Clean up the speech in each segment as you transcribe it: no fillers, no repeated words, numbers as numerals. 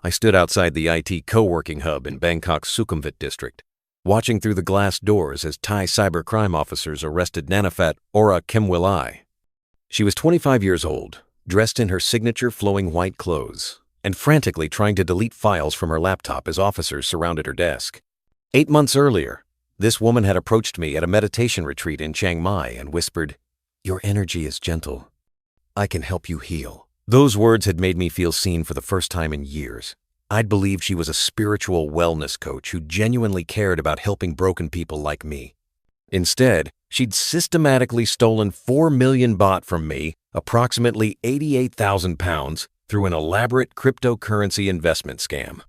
I stood outside the IT co-working hub in Bangkok's Sukhumvit district, watching through the glass doors as Thai cybercrime officers arrested Nanafat Ora Kimwilai. She was 25 years old, dressed in her signature flowing white clothes, and frantically trying to delete files from her laptop as officers surrounded her desk. 8 months earlier, this woman had approached me at a meditation retreat in Chiang Mai and whispered, "Your energy is gentle. I can help you heal." Those words had made me feel seen for the first time in years. I'd believed she was a spiritual wellness coach who genuinely cared about helping broken people like me. Instead, she'd systematically stolen 4 million baht from me, approximately 88,000 pounds, through an elaborate cryptocurrency investment scam.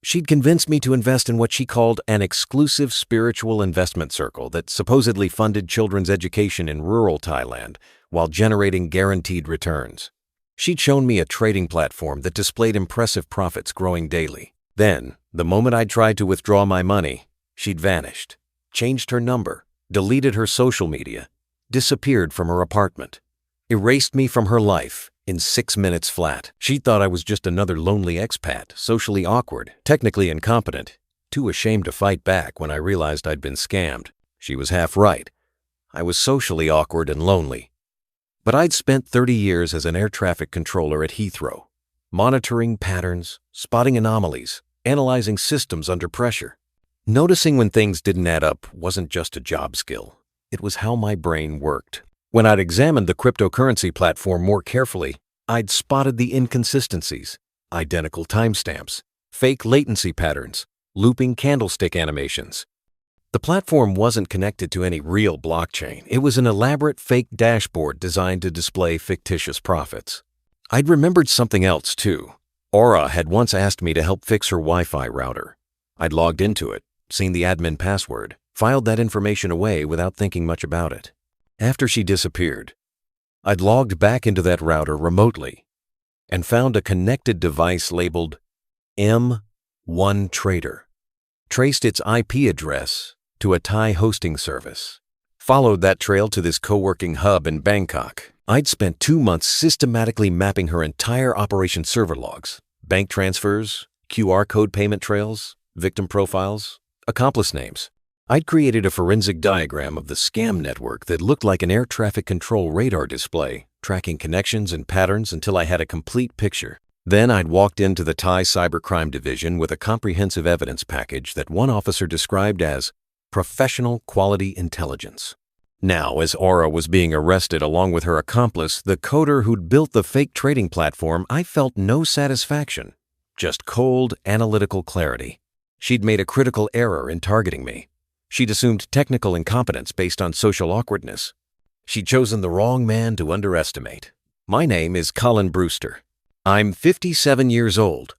She'd convinced me to invest in what she called an exclusive spiritual investment circle that supposedly funded children's education in rural Thailand while generating guaranteed returns. She'd shown me a trading platform that displayed impressive profits growing daily. Then, the moment I tried to withdraw my money, she'd vanished, changed her number, deleted her social media, disappeared from her apartment, erased me from her life in 6 minutes flat. She thought I was just another lonely expat, socially awkward, technically incompetent, too ashamed to fight back when I realized I'd been scammed. She was half right. I was socially awkward and lonely. But I'd spent 30 years as an air traffic controller at Heathrow, monitoring patterns, spotting anomalies, analyzing systems under pressure. Noticing when things didn't add up wasn't just a job skill. It was how my brain worked. When I'd examined the cryptocurrency platform more carefully, I'd spotted the inconsistencies, identical timestamps, fake latency patterns, looping candlestick animations. The platform wasn't connected to any real blockchain. It was an elaborate fake dashboard designed to display fictitious profits. I'd remembered something else too. Aura had once asked me to help fix her Wi-Fi router. I'd logged into it, seen the admin password, filed that information away without thinking much about it. After she disappeared, I'd logged back into that router remotely and found a connected device labeled M1 Trader, traced its IP address to a Thai hosting service, followed that trail to this co-working hub in Bangkok. I'd spent 2 months systematically mapping her entire operation server logs, bank transfers, QR code payment trails, victim profiles, accomplice names. I'd created a forensic diagram of the scam network that looked like an air traffic control radar display, tracking connections and patterns until I had a complete picture. Then I'd walked into the Thai cybercrime division with a comprehensive evidence package that one officer described as professional quality intelligence. Now, as Aura was being arrested along with her accomplice, the coder who'd built the fake trading platform, I felt no satisfaction, just cold, analytical clarity. She'd made a critical error in targeting me. She'd assumed technical incompetence based on social awkwardness. She'd chosen the wrong man to underestimate. My name is Colin Brewster. I'm 57 years old,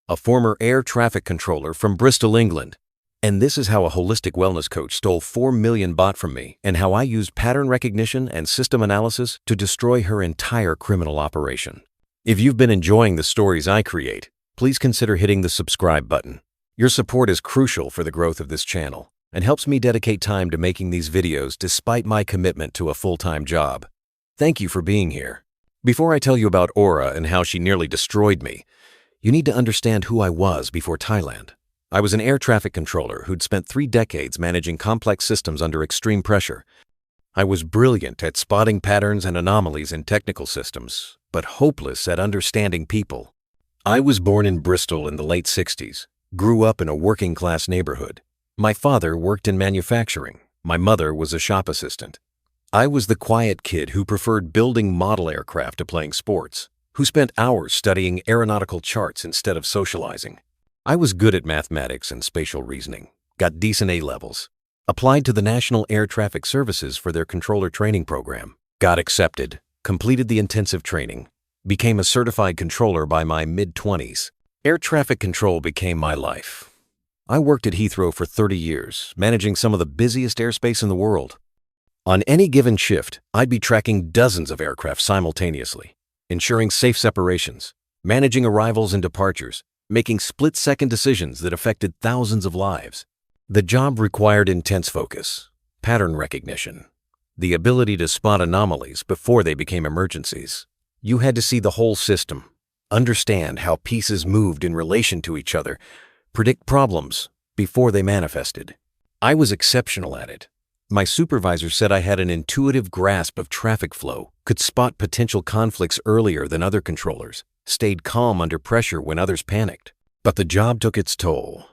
a former air traffic controller from Bristol, England. And this is how a holistic wellness coach stole 4 million baht from me and how I used pattern recognition and system analysis to destroy her entire criminal operation. If you've been enjoying the stories I create, please consider hitting the subscribe button. Your support is crucial for the growth of this channel and helps me dedicate time to making these videos despite my commitment to a full-time job. Thank you for being here. Before I tell you about Aura and how she nearly destroyed me, you need to understand who I was before Thailand. I was an air traffic controller who'd spent 3 decades managing complex systems under extreme pressure. I was brilliant at spotting patterns and anomalies in technical systems, but hopeless at understanding people. I was born in Bristol in the late 60s, grew up in a working-class neighborhood. My father worked in manufacturing. My mother was a shop assistant. I was the quiet kid who preferred building model aircraft to playing sports, who spent hours studying aeronautical charts instead of socializing. I was good at mathematics and spatial reasoning, got decent A levels, applied to the National Air Traffic Services for their controller training program, got accepted, completed the intensive training, became a certified controller by my mid-20s. Air traffic control became my life. I worked at Heathrow for 30 years, managing some of the busiest airspace in the world. On any given shift, I'd be tracking dozens of aircraft simultaneously, ensuring safe separations, managing arrivals and departures, making split-second decisions that affected thousands of lives. The job required intense focus, pattern recognition, the ability to spot anomalies before they became emergencies. You had to see the whole system, understand how pieces moved in relation to each other, predict problems before they manifested. I was exceptional at it. My supervisor said I had an intuitive grasp of traffic flow, could spot potential conflicts earlier than other controllers, stayed calm under pressure when others panicked. But the job took its toll.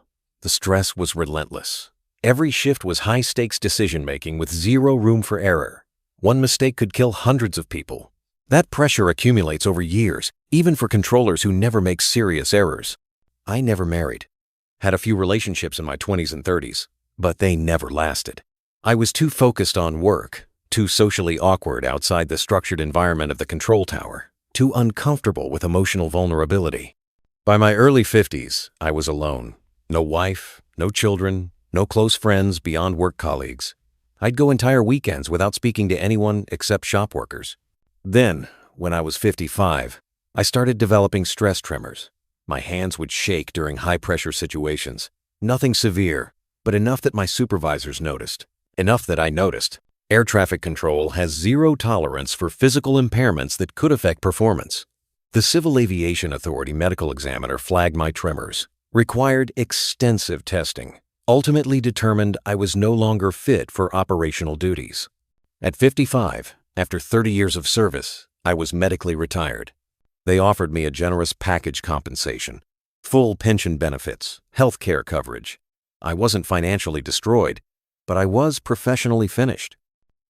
The stress was relentless. Every shift was high-stakes decision-making with zero room for error. One mistake could kill hundreds of people. That pressure accumulates over years, even for controllers who never make serious errors. I never married. Had a few relationships in my 20s and 30s, but they never lasted. I was too focused on work, too socially awkward outside the structured environment of the control tower, too uncomfortable with emotional vulnerability. By my early 50s, I was alone. No wife, no children, no close friends beyond work colleagues. I'd go entire weekends without speaking to anyone except shop workers. Then, when I was 55, I started developing stress tremors. My hands would shake during high-pressure situations. Nothing severe, but enough that my supervisors noticed. Enough that I noticed. Air traffic control has zero tolerance for physical impairments that could affect performance. The Civil Aviation Authority medical examiner flagged my tremors, required extensive testing, ultimately determined I was no longer fit for operational duties. At 55, after 30 years of service, I was medically retired. They offered me a generous package compensation, full pension benefits, health care coverage. I wasn't financially destroyed, but I was professionally finished.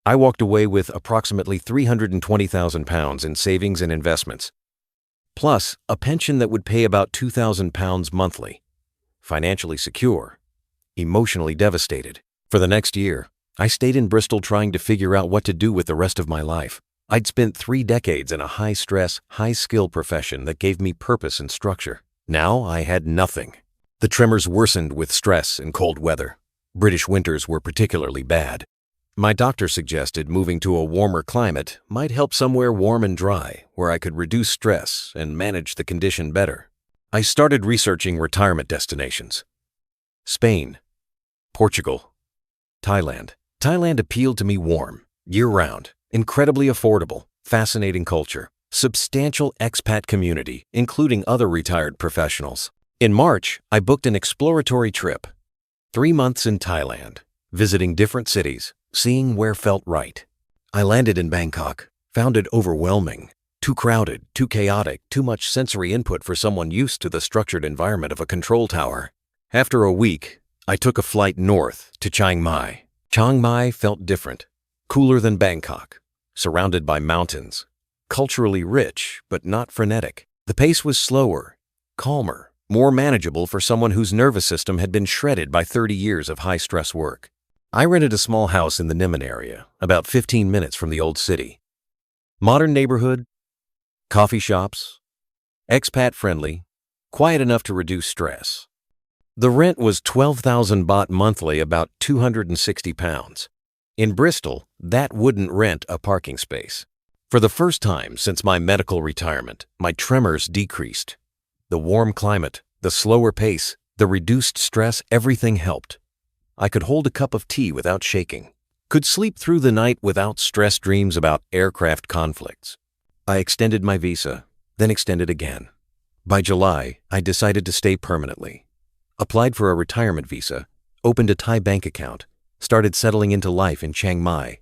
I walked away with approximately £320,000 in savings and investments, plus a pension that would pay about £2,000 monthly. Financially secure, emotionally devastated. For the next year, I stayed in Bristol trying to figure out what to do with the rest of my life. I'd spent 3 decades in a high-stress, high-skill profession that gave me purpose and structure. Now I had nothing. The tremors worsened with stress and cold weather. British winters were particularly bad. My doctor suggested moving to a warmer climate might help somewhere warm and dry, where I could reduce stress and manage the condition better. I started researching retirement destinations. Spain, Portugal, Thailand. Thailand appealed to me warm, year-round, incredibly affordable, fascinating culture, substantial expat community, including other retired professionals. In March, I booked an exploratory trip. 3 months in Thailand, visiting different cities, seeing where felt right. I landed in Bangkok, found it overwhelming, too crowded, too chaotic, too much sensory input for someone used to the structured environment of a control tower. After a week, I took a flight north to Chiang Mai. Chiang Mai felt different, cooler than Bangkok, surrounded by mountains, culturally rich but not frenetic. The pace was slower, calmer, more manageable for someone whose nervous system had been shredded by 30 years of high-stress work. I rented a small house in the Niman area, about 15 minutes from the old city. Modern neighborhood, coffee shops, expat-friendly, quiet enough to reduce stress. The rent was 12,000 baht monthly, about £260. In Bristol, that wouldn't rent a parking space. For the first time since my medical retirement, my tremors decreased. The warm climate, the slower pace, the reduced stress, everything helped. I could hold a cup of tea without shaking, could sleep through the night without stress dreams about aircraft conflicts. I extended my visa, then extended again. By July, I decided to stay permanently. Applied for a retirement visa, opened a Thai bank account, started settling into life in Chiang Mai.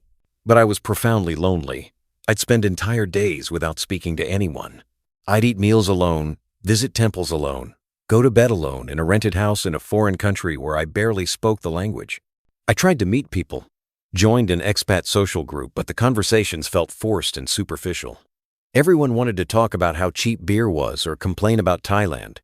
But I was profoundly lonely. I'd spend entire days without speaking to anyone. I'd eat meals alone, visit temples alone, go to bed alone in a rented house in a foreign country where I barely spoke the language. I tried to meet people, joined an expat social group, but the conversations felt forced and superficial. Everyone wanted to talk about how cheap beer was or complain about Thailand.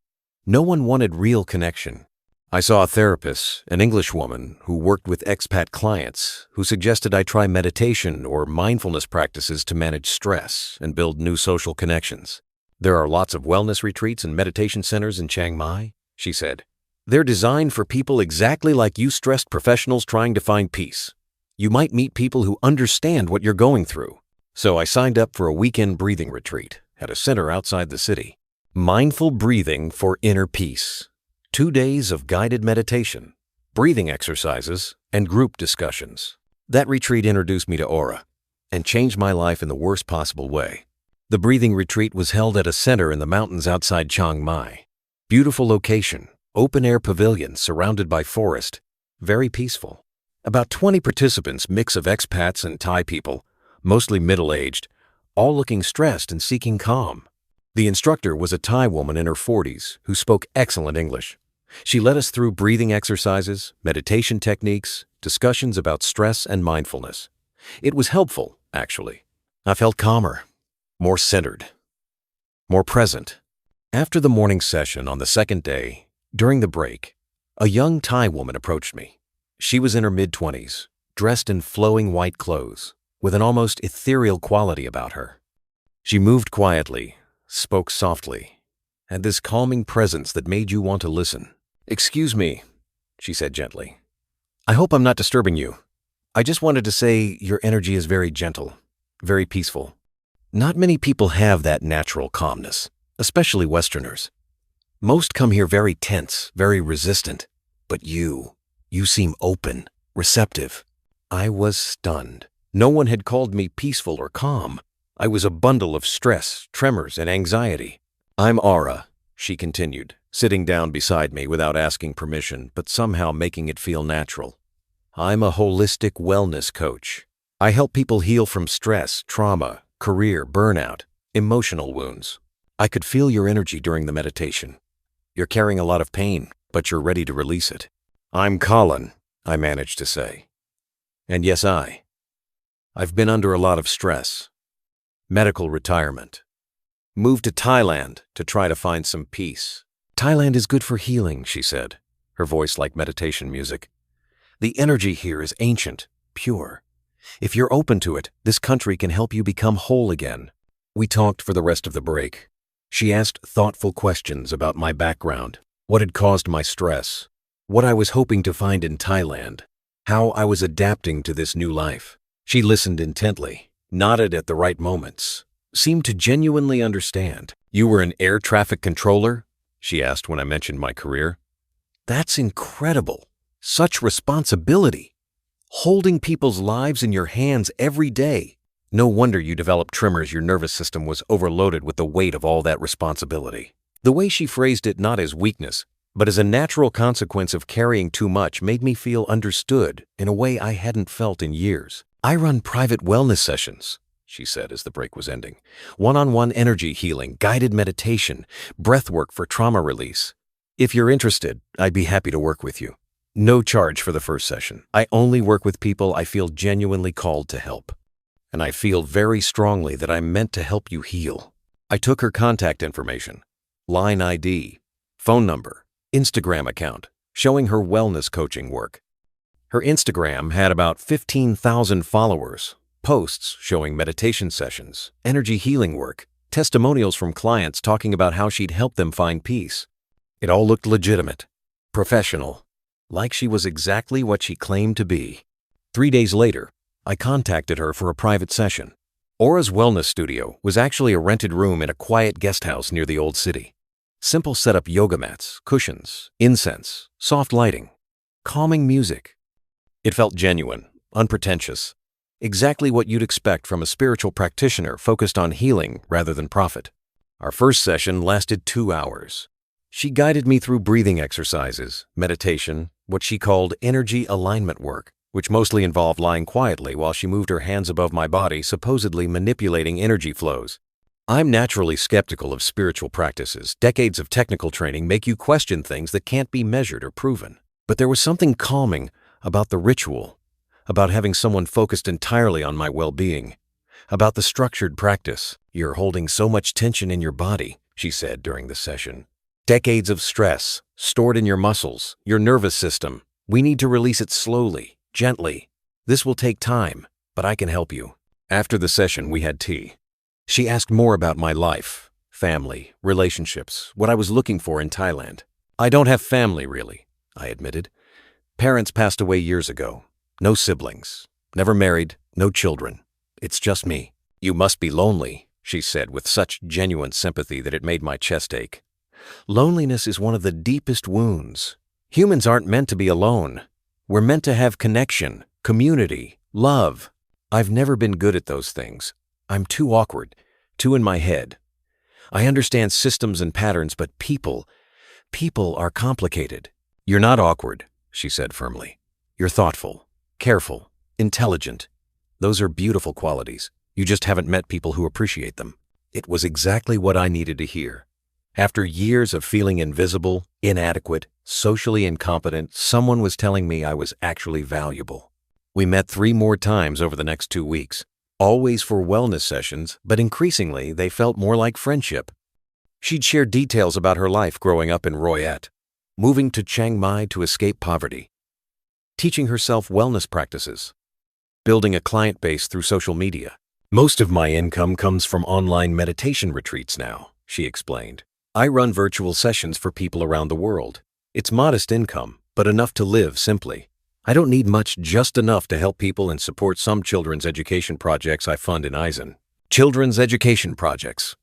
No one wanted real connection. I saw a therapist, an English woman who worked with expat clients, who suggested I try meditation or mindfulness practices to manage stress and build new social connections. There are lots of wellness retreats and meditation centers in Chiang Mai, she said. They're designed for people exactly like you stressed professionals trying to find peace. You might meet people who understand what you're going through. So I signed up for a weekend breathing retreat at a center outside the city. Mindful breathing for inner peace. 2 days of guided meditation, breathing exercises, and group discussions. That retreat introduced me to Aura and changed my life in the worst possible way. The breathing retreat was held at a center in the mountains outside Chiang Mai. Beautiful location, open-air pavilion surrounded by forest, very peaceful. About 20 participants, mix of expats and Thai people, mostly middle-aged, all looking stressed and seeking calm. The instructor was a Thai woman in her 40s who spoke excellent English. She led us through breathing exercises, meditation techniques, discussions about stress and mindfulness. It was helpful, actually. I felt calmer, more centered, more present. After the morning session on the second day, during the break, a young Thai woman approached me. She was in her mid-20s, dressed in flowing white clothes, with an almost ethereal quality about her. She moved quietly, spoke softly, had this calming presence that made you want to listen. "Excuse me," she said gently. "I hope I'm not disturbing you. I just wanted to say your energy is very gentle, very peaceful. Not many people have that natural calmness, especially Westerners. Most come here very tense, very resistant. But you seem open, receptive." I was stunned. No one had called me peaceful or calm. I was a bundle of stress, tremors, and anxiety. "I'm Aura," she continued, sitting down beside me without asking permission, but somehow making it feel natural. "I'm a holistic wellness coach. I help people heal from stress, trauma, career, burnout, emotional wounds. I could feel your energy during the meditation. You're carrying a lot of pain, but you're ready to release it." "I'm Colin," I managed to say. "And yes, I've been under a lot of stress. Medical retirement. Moved to Thailand to try to find some peace." "Thailand is good for healing," she said, her voice like meditation music. "The energy here is ancient, pure. If you're open to it, this country can help you become whole again." We talked for the rest of the break. She asked thoughtful questions about my background, what had caused my stress, what I was hoping to find in Thailand, how I was adapting to this new life. She listened intently, nodded at the right moments, seemed to genuinely understand. "You were an air traffic controller?" she asked when I mentioned my career. "That's incredible. Such responsibility. Holding people's lives in your hands every day. No wonder you developed tremors. Your nervous system was overloaded with the weight of all that responsibility." The way she phrased it not as weakness, but as a natural consequence of carrying too much made me feel understood in a way I hadn't felt in years. "I run private wellness sessions," she said as the break was ending. "One-on-one energy healing, guided meditation, breath work for trauma release. If you're interested, I'd be happy to work with you. No charge for the first session. I only work with people I feel genuinely called to help. And I feel very strongly that I'm meant to help you heal." I took her contact information, line ID, phone number, Instagram account, showing her wellness coaching work. Her Instagram had about 15,000 followers, posts showing meditation sessions, energy healing work, testimonials from clients talking about how she'd helped them find peace. It all looked legitimate, professional, like she was exactly what she claimed to be. 3 days later, I contacted her for a private session. Aura's wellness studio was actually a rented room in a quiet guest house near the old city. Simple setup: yoga mats, cushions, incense, soft lighting, calming music. It felt genuine, unpretentious, exactly what you'd expect from a spiritual practitioner focused on healing rather than profit. Our first session lasted 2 hours. She guided me through breathing exercises, meditation, what she called energy alignment work, which mostly involved lying quietly while she moved her hands above my body, supposedly manipulating energy flows. I'm naturally skeptical of spiritual practices. Decades of technical training make you question things that can't be measured or proven. But there was something calming about the ritual, about having someone focused entirely on my well-being, about the structured practice. "You're holding so much tension in your body," she said during the session. "Decades of stress, stored in your muscles, your nervous system. We need to release it slowly, gently. This will take time, but I can help you." After the session, we had tea. She asked more about my life, family, relationships, what I was looking for in Thailand. "I don't have family, really," I admitted. "Parents passed away years ago. No siblings. Never married, no children. It's just me." "You must be lonely," she said with such genuine sympathy that it made my chest ache. "Loneliness is one of the deepest wounds. Humans aren't meant to be alone. We're meant to have connection, community, love. I've never been good at those things. I'm too awkward, two in my head. I understand systems and patterns, but people are complicated. You're not awkward, she said firmly. You're thoughtful, careful, intelligent. Those are beautiful qualities. You just haven't met people who appreciate them. It was exactly what I needed to hear. After years of feeling invisible, inadequate, socially incompetent, someone was telling me I was actually valuable. We met 3 more times over the next 2 weeks, always for wellness sessions, but increasingly they felt more like friendship. She'd share details about her life growing up in Royet, moving to Chiang Mai to escape poverty, teaching herself wellness practices, building a client base through social media. Most of my income comes from online meditation retreats now, she explained. I run virtual sessions for people around the world. It's modest income, but enough to live simply. I don't need much, just enough to help people and support some children's education projects I fund in Eisen. Children's education projects?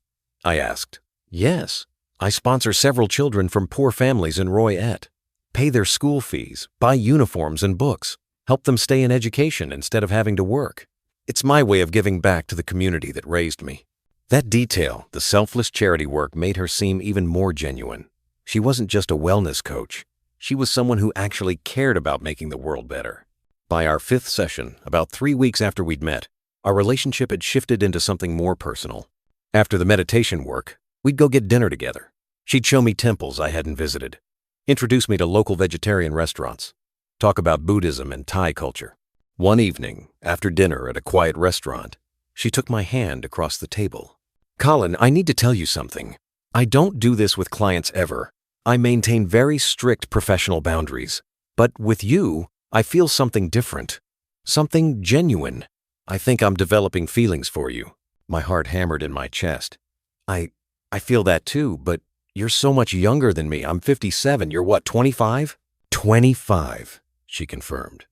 I asked. Yes. I sponsor several children from poor families in Royet, pay their school fees, buy uniforms and books, help them stay in education instead of having to work. It's my way of giving back to the community that raised me. That detail, the selfless charity work, made her seem even more genuine. She wasn't just a wellness coach. She was someone who actually cared about making the world better. By our 5th session, about 3 weeks after we'd met, our relationship had shifted into something more personal. After the meditation work, we'd go get dinner together. She'd show me temples I hadn't visited, introduce me to local vegetarian restaurants, talk about Buddhism and Thai culture. One evening, after dinner at a quiet restaurant, she took my hand across the table. Colin, I need to tell you something. I don't do this with clients ever. I maintain very strict professional boundaries. But with you, I feel something different. Something genuine. I think I'm developing feelings for you. My heart hammered in my chest. I feel that too, but you're so much younger than me. I'm 57. You're what, 25? 25, she confirmed.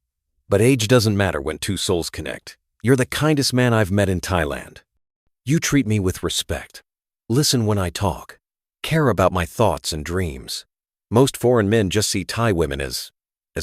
But age doesn't matter when 2 souls connect. You're the kindest man I've met in Thailand. You treat me with respect. Listen when I talk. Care about my thoughts and dreams. Most foreign men just see Thai women as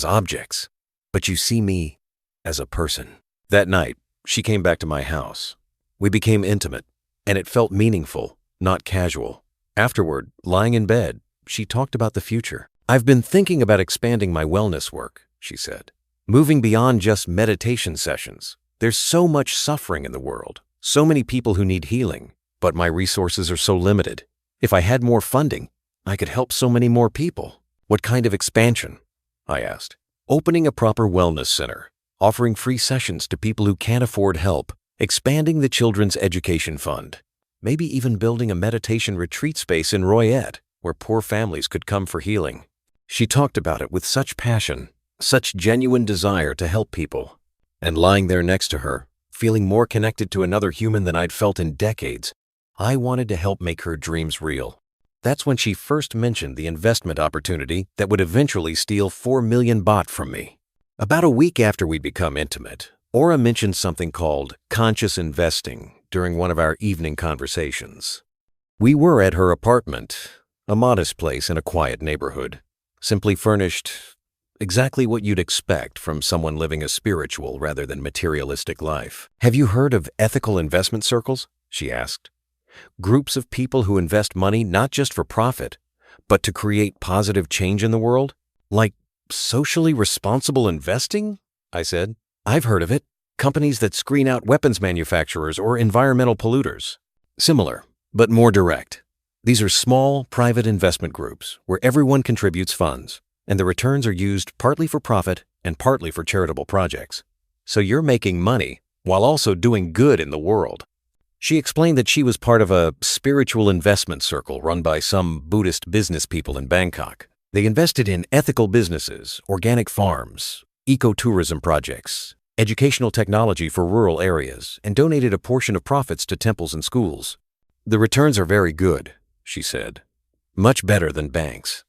objects. But you see me as a person. That night, she came back to my house. We became intimate, and it felt meaningful, not casual. Afterward, lying in bed, she talked about the future. I've been thinking about expanding my wellness work, she said. Moving beyond just meditation sessions. There's so much suffering in the world, so many people who need healing, but my resources are so limited. If I had more funding, I could help so many more people. What kind of expansion? I asked. Opening a proper wellness center, offering free sessions to people who can't afford help, expanding the Children's Education Fund, maybe even building a meditation retreat space in Royet where poor families could come for healing. She talked about it with such passion, such genuine desire to help people. And lying there next to her, feeling more connected to another human than I'd felt in decades, I wanted to help make her dreams real. That's when she first mentioned the investment opportunity that would eventually steal 4 million baht from me. About a week after we'd become intimate, Aura mentioned something called conscious investing during one of our evening conversations. We were at her apartment, a modest place in a quiet neighborhood, simply furnished exactly what you'd expect from someone living a spiritual rather than materialistic life. Have you heard of ethical investment circles? She asked. Groups of people who invest money not just for profit, but to create positive change in the world? Like socially responsible investing? I said. I've heard of it. Companies that screen out weapons manufacturers or environmental polluters. Similar, but more direct. These are small, private investment groups where everyone contributes funds, and the returns are used partly for profit and partly for charitable projects. So you're making money while also doing good in the world. She explained that she was part of a spiritual investment circle run by some Buddhist business people in Bangkok. They invested in ethical businesses, organic farms, ecotourism projects, educational technology for rural areas, and donated a portion of profits to temples and schools. The returns are very good, she said. Much better than banks.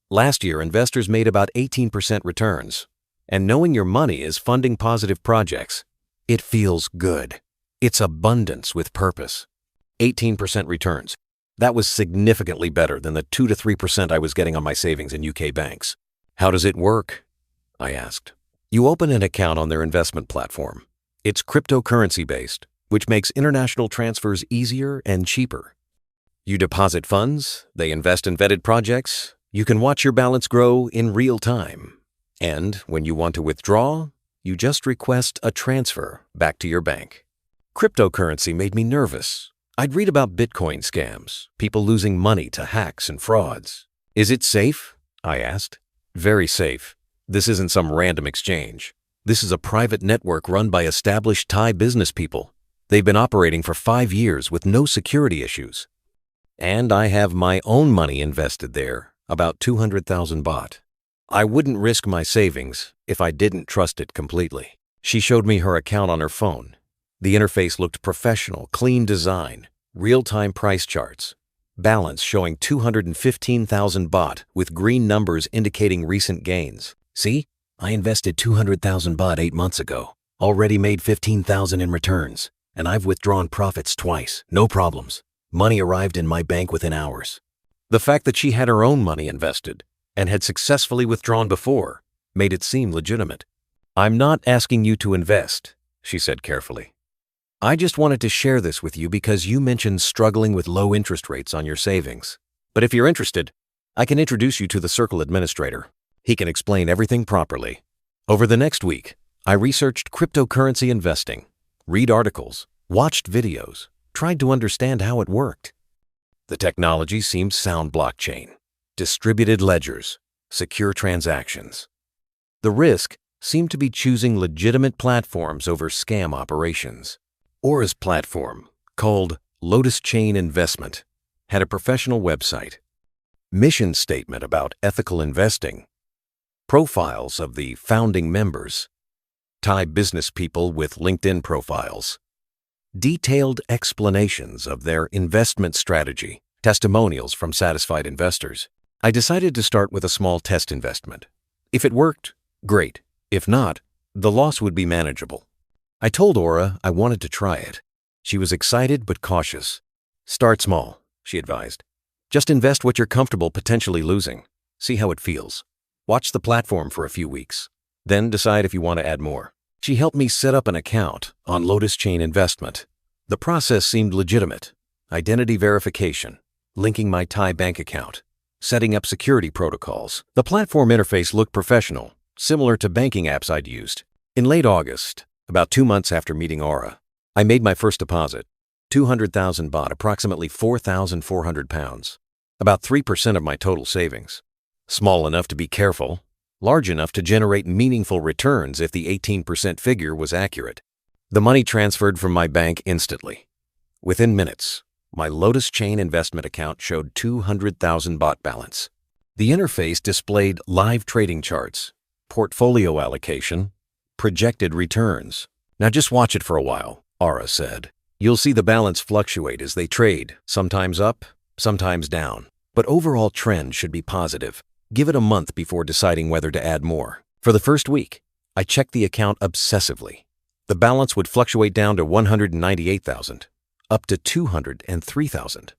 Last year, investors made about 18% returns. And knowing your money is funding positive projects, it feels good. It's abundance with purpose. 18% returns. That was significantly better than the 2 to 3% I was getting on my savings in UK banks. How does it work? I asked. You open an account on their investment platform. It's cryptocurrency based. which makes international transfers easier and cheaper. You deposit funds, they invest in vetted projects, you can watch your balance grow in real time. And when you want to withdraw, you just request a transfer back to your bank. Cryptocurrency made me nervous. I'd read about Bitcoin scams, people losing money to hacks and frauds. Is it safe? I asked. Very safe. This isn't some random exchange. This is a private network run by established Thai business people. They've been operating for 5 years with no security issues. And I have my own money invested there, about 200,000 baht. I wouldn't risk my savings if I didn't trust it completely. She showed me her account on her phone. The interface looked professional, clean design, real-time price charts, balance showing 215,000 baht with green numbers indicating recent gains. See, I invested 200,000 baht 8 months ago, already made 15,000 in returns, and I've withdrawn profits twice, no problems. Money arrived in my bank within hours. The fact that she had her own money invested and had successfully withdrawn before made it seem legitimate. I'm not asking you to invest, she said carefully. I just wanted to share this with you because you mentioned struggling with low interest rates on your savings. But if you're interested, I can introduce you to the Circle administrator. He can explain everything properly. Over the next week, I researched cryptocurrency investing, read articles, watched videos, tried to understand how it worked. The technology seemed sound: blockchain, distributed ledgers, secure transactions. The risk seemed to be choosing legitimate platforms over scam operations. Aura's platform, called Lotus Chain Investment, had a professional website, mission statement about ethical investing, profiles of the founding members, Thai business people with LinkedIn profiles, detailed explanations of their investment strategy, testimonials from satisfied investors. I decided to start with a small test investment. If it worked, great. If not, the loss would be manageable. I told Aura I wanted to try it. She was excited but cautious. Start small, she advised. Just invest what you're comfortable potentially losing. See how it feels. Watch the platform for a few weeks. Then decide if you want to add more. She helped me set up an account on Lotus Chain Investment. The process seemed legitimate. Identity verification, linking my Thai bank account, setting up security protocols. The platform interface looked professional, similar to banking apps I'd used. In late August, about 2 months after meeting Aura, I made my first deposit, 200,000 baht, approximately 4,400 pounds, about 3% of my total savings. Small enough to be careful, large enough to generate meaningful returns if the 18% figure was accurate. The money transferred from my bank instantly. Within minutes, my Lotus Chain Investment account showed 200,000 baht balance. The interface displayed live trading charts, portfolio allocation, projected returns. Now just watch it for a while, Aura said. You'll see the balance fluctuate as they trade, sometimes up, sometimes down. But overall trend should be positive. Give it a month before deciding whether to add more. For the first week, I checked the account obsessively. The balance would fluctuate down to 198,000, up to 203,000,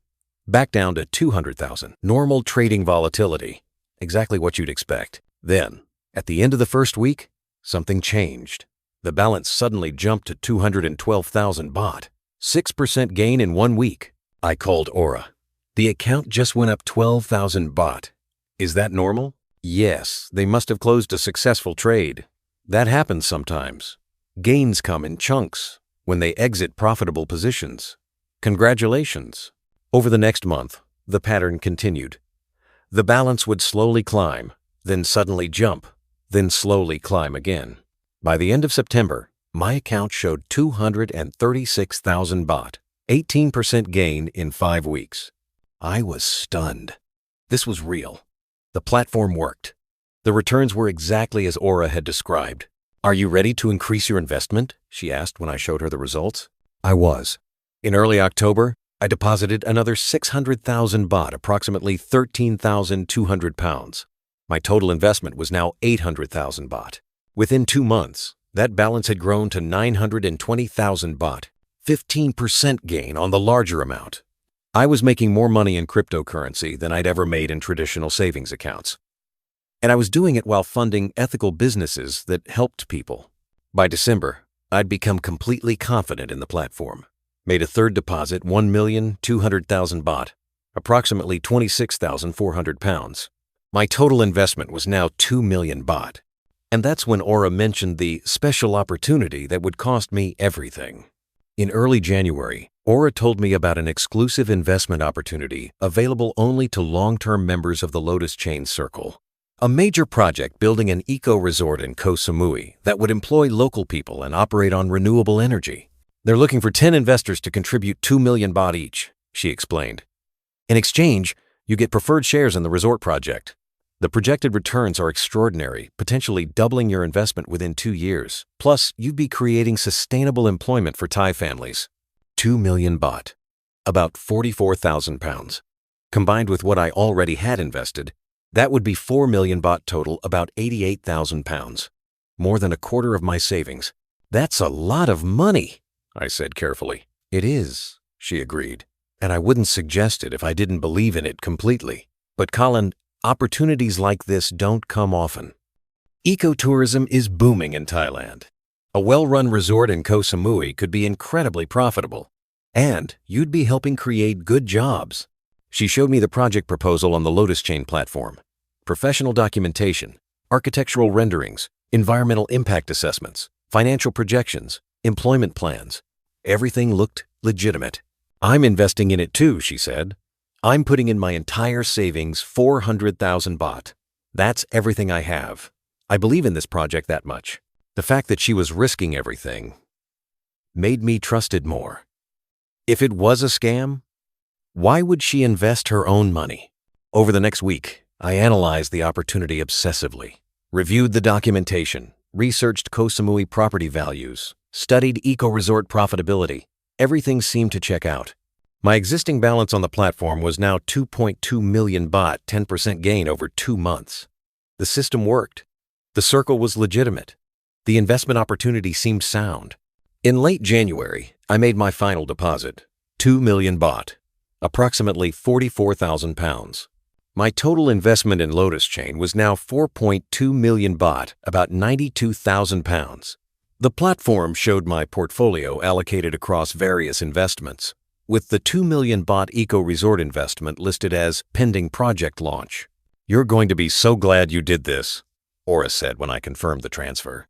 back down to 200,000. Normal trading volatility, exactly what you'd expect. Then, at the end of the first week, something changed. The balance suddenly jumped to 212,000 baht, 6% gain in 1 week. I called Aura. The account just went up 12,000 baht. Is that normal? Yes, they must have closed a successful trade. That happens sometimes. Gains come in chunks when they exit profitable positions. Congratulations. Over the next month, the pattern continued. The balance would slowly climb, then suddenly jump, then slowly climb again. By the end of September, my account showed 236,000 baht, 18% gain in 5 weeks. I was stunned. This was real. The platform worked. The returns were exactly as Aura had described. Are you ready to increase your investment? She asked when I showed her the results. I was. In early October, I deposited another 600,000 baht, approximately 13,200 pounds. My total investment was now 800,000 baht. Within 2 months, that balance had grown to 920,000 baht, 15% gain on the larger amount. I was making more money in cryptocurrency than I'd ever made in traditional savings accounts. And I was doing it while funding ethical businesses that helped people. By December, I'd become completely confident in the platform. Made a third deposit, 1,200,000 baht, approximately 26,400 pounds. My total investment was now 2 million baht. And that's when Aura mentioned the special opportunity that would cost me everything. In early January, Aura told me about an exclusive investment opportunity available only to long-term members of the Lotus Chain Circle. A major project building an eco-resort in Koh Samui that would employ local people and operate on renewable energy. They're looking for 10 investors to contribute 2 million baht each, she explained. In exchange, you get preferred shares in the resort project. The projected returns are extraordinary, potentially doubling your investment within 2 years. Plus, you'd be creating sustainable employment for Thai families. 2 million baht, about 44,000 pounds. Combined with what I already had invested, that would be 4 million baht total, about 88,000 pounds. More than a quarter of my savings. That's a lot of money, I said carefully. It is, she agreed, and I wouldn't suggest it if I didn't believe in it completely. But Colin, opportunities like this don't come often. Ecotourism is booming in Thailand. A well-run resort in Koh Samui could be incredibly profitable, and you'd be helping create good jobs. She showed me the project proposal on the Lotus Chain platform. Professional documentation, architectural renderings, environmental impact assessments, financial projections, employment plans. Everything looked legitimate. I'm investing in it too, she said. I'm putting in my entire savings, 400,000 baht. That's everything I have. I believe in this project that much. The fact that she was risking everything made me trust it more. If it was a scam, why would she invest her own money? Over the next week, I analyzed the opportunity obsessively, reviewed the documentation, researched Koh Samui property values, studied eco-resort profitability. Everything seemed to check out. My existing balance on the platform was now 2.2 million baht, 10% gain over 2 months. The system worked. The circle was legitimate. The investment opportunity seemed sound. In late January, I made my final deposit, 2 million baht, approximately 44,000 pounds. My total investment in Lotus Chain was now 4.2 million baht, about 92,000 pounds. The platform showed my portfolio allocated across various investments, with the 2 million baht eco-resort investment listed as pending project launch. You're going to be so glad you did this, Aura said when I confirmed the transfer.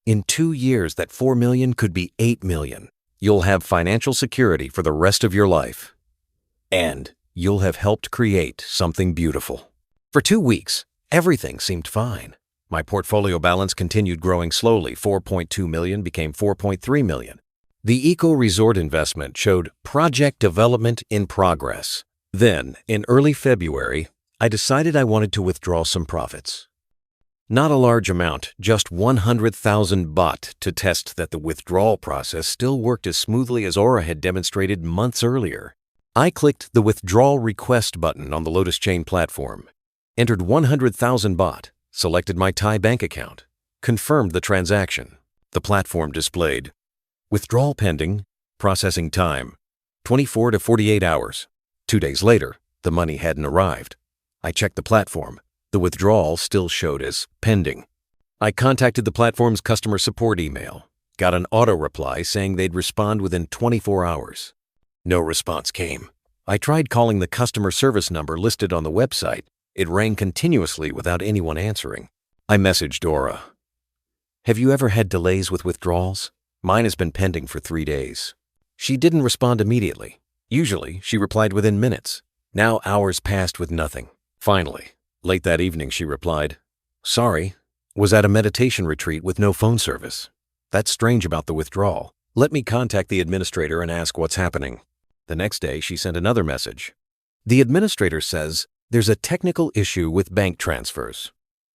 In 2 years, that 4 million could be 8 million. You'll have financial security for the rest of your life. And you'll have helped create something beautiful. For 2 weeks, everything seemed fine. My portfolio balance continued growing slowly. 4.2 million became 4.3 million. The eco-resort investment showed project development in progress. Then, in early February, I decided I wanted to withdraw some profits. Not a large amount, just 100,000 baht to test that the withdrawal process still worked as smoothly as Aura had demonstrated months earlier. I clicked the withdrawal request button on the Lotus Chain platform, entered 100,000 baht, selected my Thai bank account, confirmed the transaction. The platform displayed withdrawal pending, processing time, 24 to 48 hours. 2 days later, the money hadn't arrived. I checked the platform. The withdrawal still showed as pending. I contacted the platform's customer support email, got an auto reply saying they'd respond within 24 hours. No response came. I tried calling the customer service number listed on the website. It rang continuously without anyone answering. I messaged Aura. Have you ever had delays with withdrawals? Mine has been pending for 3 days. She didn't respond immediately. Usually, she replied within minutes. Now hours passed with nothing. Finally, late that evening, she replied, "Sorry, was at a meditation retreat with no phone service. That's strange about the withdrawal. Let me contact the administrator and ask what's happening." The next day, she sent another message. The administrator says there's a technical issue with bank transfers.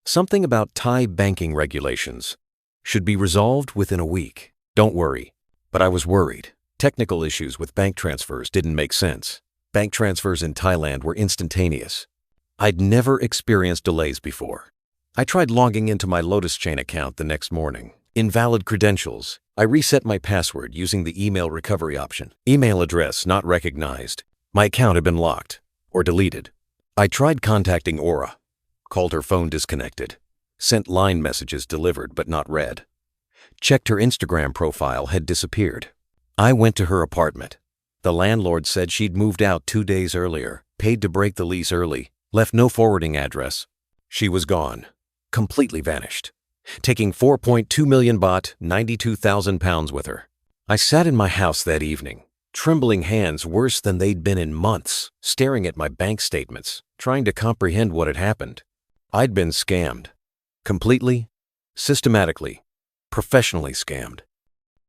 Something about Thai banking regulations. Should be resolved within a week. Don't worry. But I was worried. Technical issues with bank transfers didn't make sense. Bank transfers in Thailand were instantaneous. I'd never experienced delays before. I tried logging into my Lotus Chain account the next morning. Invalid credentials. I reset my password using the email recovery option. Email address not recognized. My account had been locked or deleted. I tried contacting Aura. Called her phone disconnected. Sent line messages delivered but not read. Checked her Instagram profile had disappeared. I went to her apartment. The landlord said she'd moved out 2 days earlier, paid to break the lease early, left no forwarding address. She was gone. Completely vanished. Taking 4.2 million baht, 92,000 pounds with her. I sat in my house that evening, trembling hands worse than they'd been in months, staring at my bank statements, trying to comprehend what had happened. I'd been scammed. Completely, systematically, professionally scammed.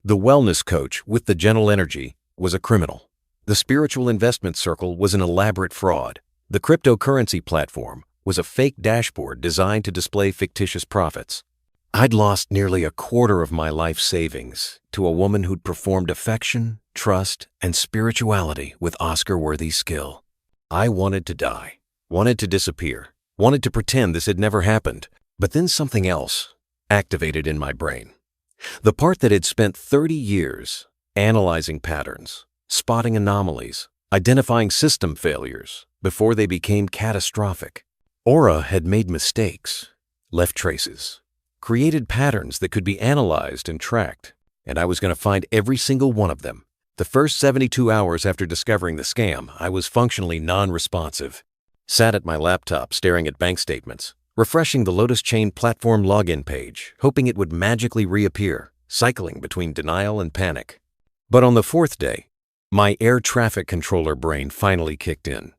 The wellness coach with the gentle energy was a criminal. The spiritual investment circle was an elaborate fraud. The cryptocurrency platform was a fake dashboard designed to display fictitious profits. I'd lost nearly a quarter of my life savings to a woman who'd performed affection, trust, and spirituality with Oscar-worthy skill. I wanted to die, wanted to disappear, wanted to pretend this had never happened, but then something else activated in my brain. The part that had spent 30 years analyzing patterns, spotting anomalies, identifying system failures before they became catastrophic. Aura had made mistakes, left traces, created patterns that could be analyzed and tracked, and I was going to find every single one of them. The first 72 hours after discovering the scam, I was functionally non-responsive. Sat at my laptop staring at bank statements, refreshing the Lotus Chain platform login page, hoping it would magically reappear, cycling between denial and panic. But on the 4th day, my air traffic controller brain finally kicked in.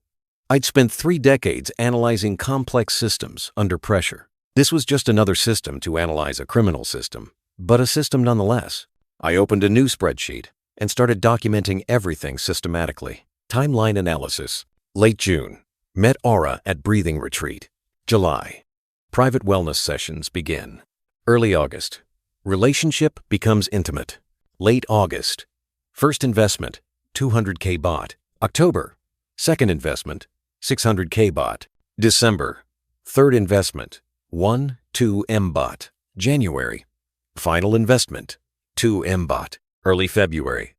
I'd spent 3 decades analyzing complex systems under pressure. This was just another system to analyze a criminal system, but a system nonetheless. I opened a new spreadsheet and started documenting everything systematically. Timeline analysis. Late June. Met Aura at breathing retreat. July. Private wellness sessions begin. Early August. Relationship becomes intimate. Late August. First investment, 200k baht. October. Second investment, 600k baht. December. Third investment, 2 M baht. January. Final investment, 2 M baht. Early February.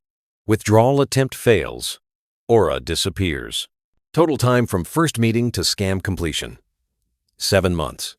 Withdrawal attempt fails. Aura disappears. Total time from first meeting to scam completion. 7 months.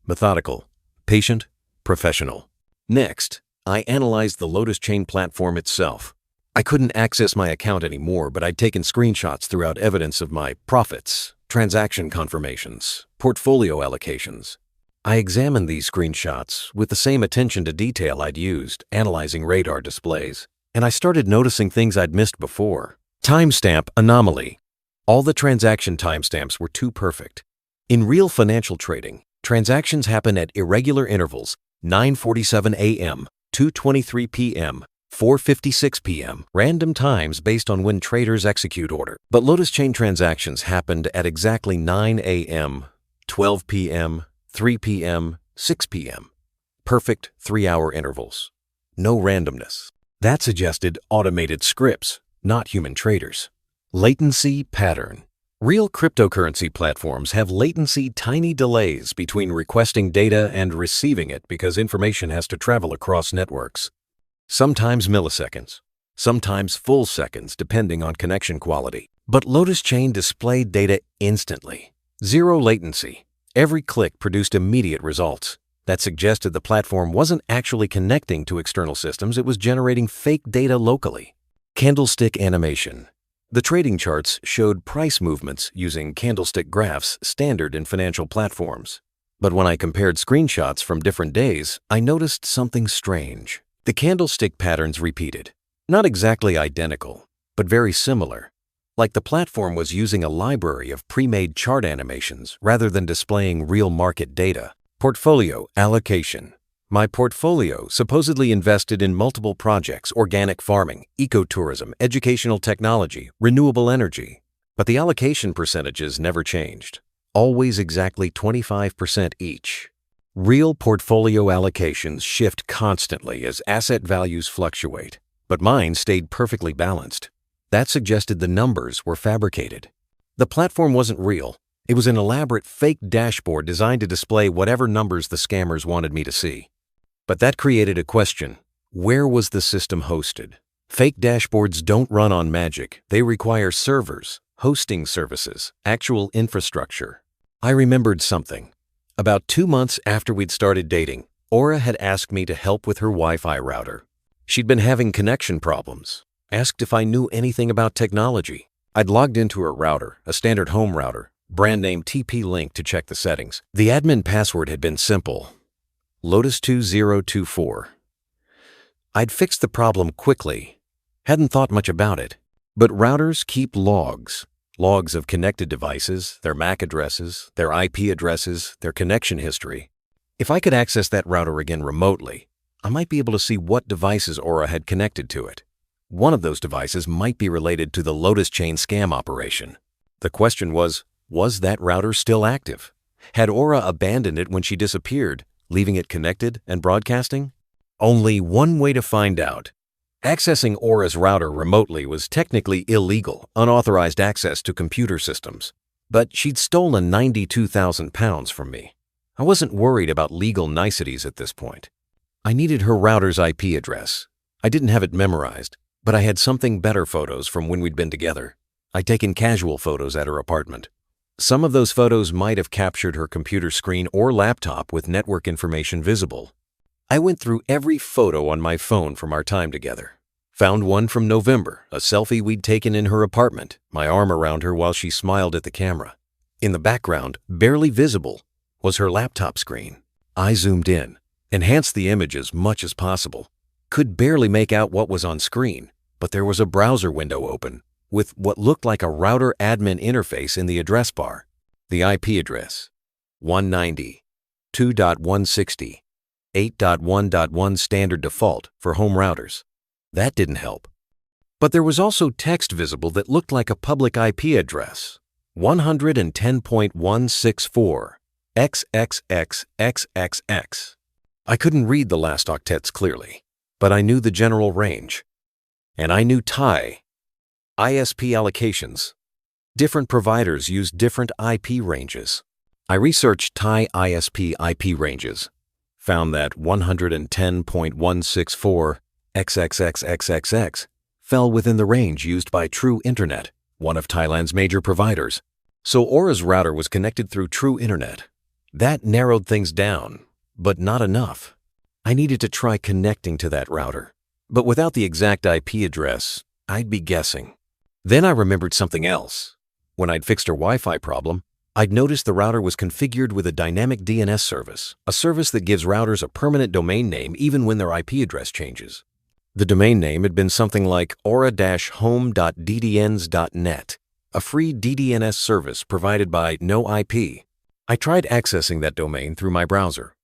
Methodical, patient, professional. Next, I analyzed the Lotus Chain platform itself. I couldn't access my account anymore, but I'd taken screenshots throughout evidence of my profits, transaction confirmations, portfolio allocations. I examined these screenshots with the same attention to detail I'd used analyzing radar displays, and I started noticing things I'd missed before. Timestamp anomaly. All the transaction timestamps were too perfect. In real financial trading, transactions happen at irregular intervals: 9:47 a.m., 2:23 p.m., 4:56 p.m., random times based on when traders execute order. But Lotus Chain transactions happened at exactly 9 a.m., 12 p.m., 3 p.m., 6 p.m. Perfect 3-hour intervals. No randomness. That suggested automated scripts, not human traders. Latency pattern. Real cryptocurrency platforms have latency tiny delays between requesting data and receiving it because information has to travel across networks. Sometimes milliseconds, sometimes full seconds depending on connection quality. But Lotus Chain displayed data instantly. Zero latency. Every click produced immediate results. That suggested the platform wasn't actually connecting to external systems, it was generating fake data locally. Candlestick animation. The trading charts showed price movements using candlestick graphs standard in financial platforms. But when I compared screenshots from different days, I noticed something strange. The candlestick patterns repeated. Not exactly identical, but very similar. Like the platform was using a library of pre-made chart animations rather than displaying real market data. Portfolio allocation. My portfolio supposedly invested in multiple projects: organic farming, ecotourism, educational technology, renewable energy. But the allocation percentages never changed. Always exactly 25% each. Real portfolio allocations shift constantly as asset values fluctuate, but mine stayed perfectly balanced. That suggested the numbers were fabricated. The platform wasn't real. It was an elaborate fake dashboard designed to display whatever numbers the scammers wanted me to see. But that created a question. Where was the system hosted? Fake dashboards don't run on magic. They require servers, hosting services, actual infrastructure. I remembered something. About 2 months after we'd started dating, Aura had asked me to help with her Wi-Fi router. She'd been having connection problems, asked if I knew anything about technology. I'd logged into her router, a standard home router, brand name TP-Link, to check the settings. The admin password had been simple, Lotus2024. I'd fixed the problem quickly, hadn't thought much about it. But routers keep logs of connected devices, their MAC addresses, their IP addresses, their connection history. If I could access that router again remotely, I might be able to see what devices Aura had connected to it. One of those devices might be related to the Lotus Chain scam operation. The question was that router still active? Had Aura abandoned it when she disappeared, leaving it connected and broadcasting? Only one way to find out. Accessing Aura's router remotely was technically illegal, unauthorized access to computer systems. But she'd stolen £92,000 from me. I wasn't worried about legal niceties at this point. I needed her router's IP address. I didn't have it memorized, but I had something better photos from when we'd been together. I'd taken casual photos at her apartment. Some of those photos might have captured her computer screen or laptop with network information visible. I went through every photo on my phone from our time together. Found one from November, a selfie we'd taken in her apartment, my arm around her while she smiled at the camera. In the background, barely visible, was her laptop screen. I zoomed in, enhanced the image as much as possible. Could barely make out what was on screen, but there was a browser window open with what looked like a router admin interface in the address bar. The IP address, 190.2.160. 8.1.1 standard default for home routers. That didn't help. But there was also text visible that looked like a public IP address, 110.164 XXXXXX. I couldn't read the last octets clearly, but I knew the general range. And I knew Thai ISP allocations. Different providers use different IP ranges. I researched Thai ISP IP ranges. Found that 110.164 XXXXXX fell within the range used by True Internet, one of Thailand's major providers. So Aura's router was connected through True Internet. That narrowed things down, but not enough. I needed to try connecting to that router, but without the exact IP address, I'd be guessing. Then I remembered something else. When I'd fixed her Wi-Fi problem, I'd noticed the router was configured with a dynamic DNS service, a service that gives routers a permanent domain name even when their IP address changes. The domain name had been something like aura-home.ddns.net, a free DDNS service provided by No IP. I tried accessing that domain through my browser.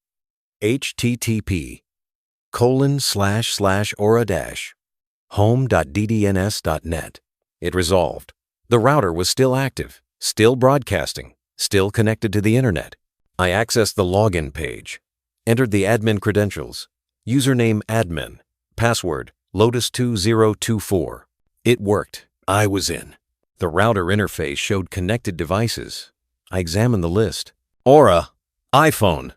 http://aura-home.ddns.net. It resolved. The router was still active, still broadcasting, still connected to the internet. I accessed the login page, entered the admin credentials, username admin, password Lotus2024. It worked. I was in. The router interface showed connected devices. I examined the list. Aura, iPhone,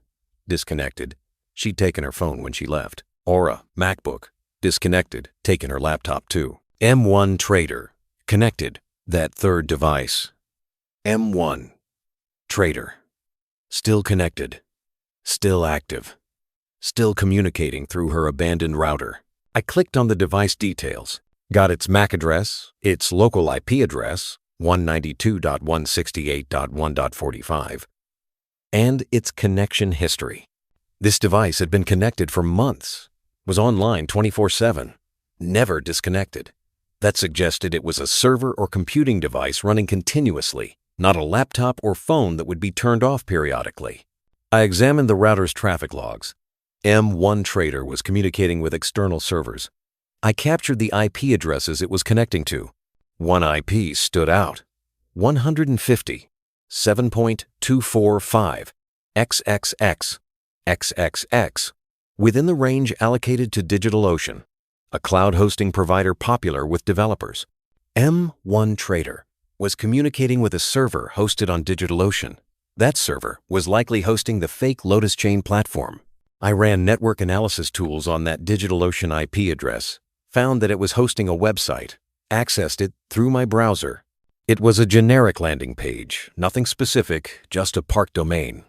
disconnected. She'd taken her phone when she left. Aura, MacBook, disconnected, taken her laptop too. M1 Trader, connected, that third device. M1 Trader, still connected, still active, still communicating through her abandoned router. I clicked on the device details, got its MAC address, its local IP address, 192.168.1.45, and its connection history. This device had been connected for months, was online 24/7, never disconnected. That suggested it was a server or computing device running continuously, not a laptop or phone that would be turned off periodically. I examined the router's traffic logs. M1 Trader was communicating with external servers. I captured the IP addresses it was connecting to. One IP stood out, 150.7.245 XXX XXX, within the range allocated to DigitalOcean, a cloud hosting provider popular with developers. M1 Trader was communicating with a server hosted on DigitalOcean. That server was likely hosting the fake Lotus Chain platform. I ran network analysis tools on that DigitalOcean IP address, found that it was hosting a website, accessed it through my browser. It was a generic landing page, nothing specific, just a park domain.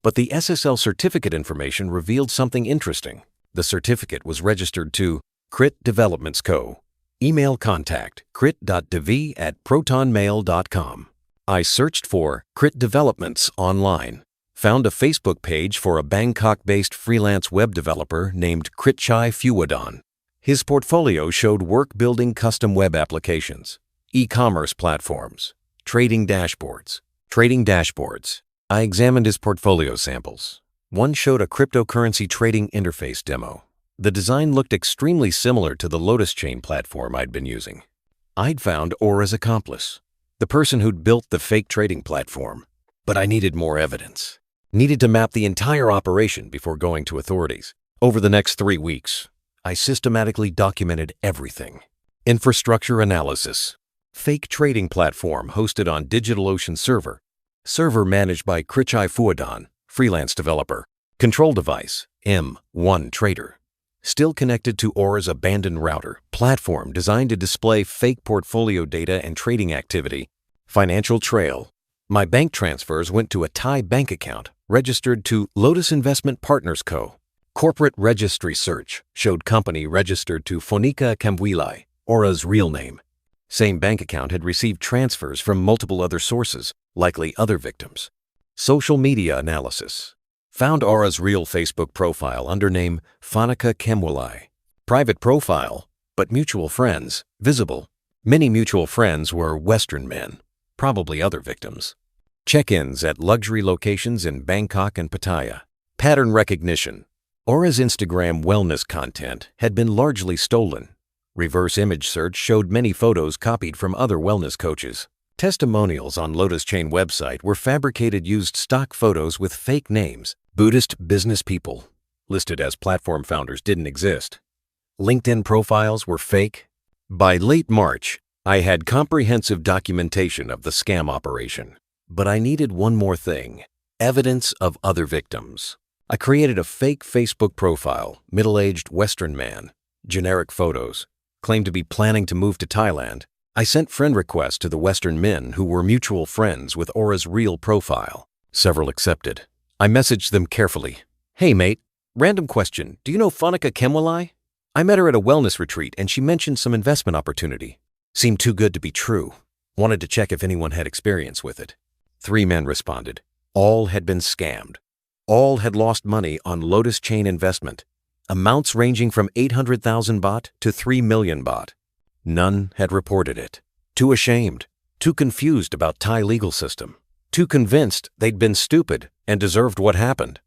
But the SSL certificate information revealed something interesting. The certificate was registered to Crit Developments Co. Email contact crit.dev@protonmail.com. I searched for Crit Developments online, found a Facebook page for a Bangkok-based freelance web developer named Kritchai Phuwadon. His portfolio showed work building custom web applications, e-commerce platforms, trading dashboards. I examined his portfolio samples. One showed a cryptocurrency trading interface demo. The design looked extremely similar to the Lotus Chain platform I'd been using. I'd found Aura's accomplice, the person who'd built the fake trading platform. But I needed more evidence. Needed to map the entire operation before going to authorities. Over the next 3 weeks, I systematically documented everything. Infrastructure analysis. Fake trading platform hosted on DigitalOcean server. Server managed by Kritchai Phuwadon, freelance developer. Control device, M1 trader. Still connected to Aura's abandoned router. Platform designed to display fake portfolio data and trading activity. Financial trail. My bank transfers went to a Thai bank account registered to Lotus Investment Partners Co. Corporate registry search showed company registered to Phonica Kamwilai, Aura's real name. Same bank account had received transfers from multiple other sources, likely other victims. Social media analysis. Found Aura's real Facebook profile under name Phonica Kamwilai. Private profile, but mutual friends, visible. Many mutual friends were Western men, probably other victims. Check-ins at luxury locations in Bangkok and Pattaya. Pattern recognition. Aura's Instagram wellness content had been largely stolen. Reverse image search showed many photos copied from other wellness coaches. Testimonials on Lotus Chain website were fabricated used stock photos with fake names. Buddhist business people, listed as platform founders, didn't exist. LinkedIn profiles were fake. By late March, I had comprehensive documentation of the scam operation. But I needed one more thing, evidence of other victims. I created a fake Facebook profile, middle-aged Western man, generic photos, claimed to be planning to move to Thailand. I sent friend requests to the Western men who were mutual friends with Aura's real profile. Several accepted. I messaged them carefully. Hey mate, random question, do you know Phonica Kamwilai? I met her at a wellness retreat and she mentioned some investment opportunity. Seemed too good to be true. Wanted to check if anyone had experience with it. 3 men responded. All had been scammed. All had lost money on Lotus Chain investment. Amounts ranging from 800,000 baht to 3 million baht. None had reported it. Too ashamed. Too confused about Thai legal system. Too convinced they'd been stupid and deserved what happened.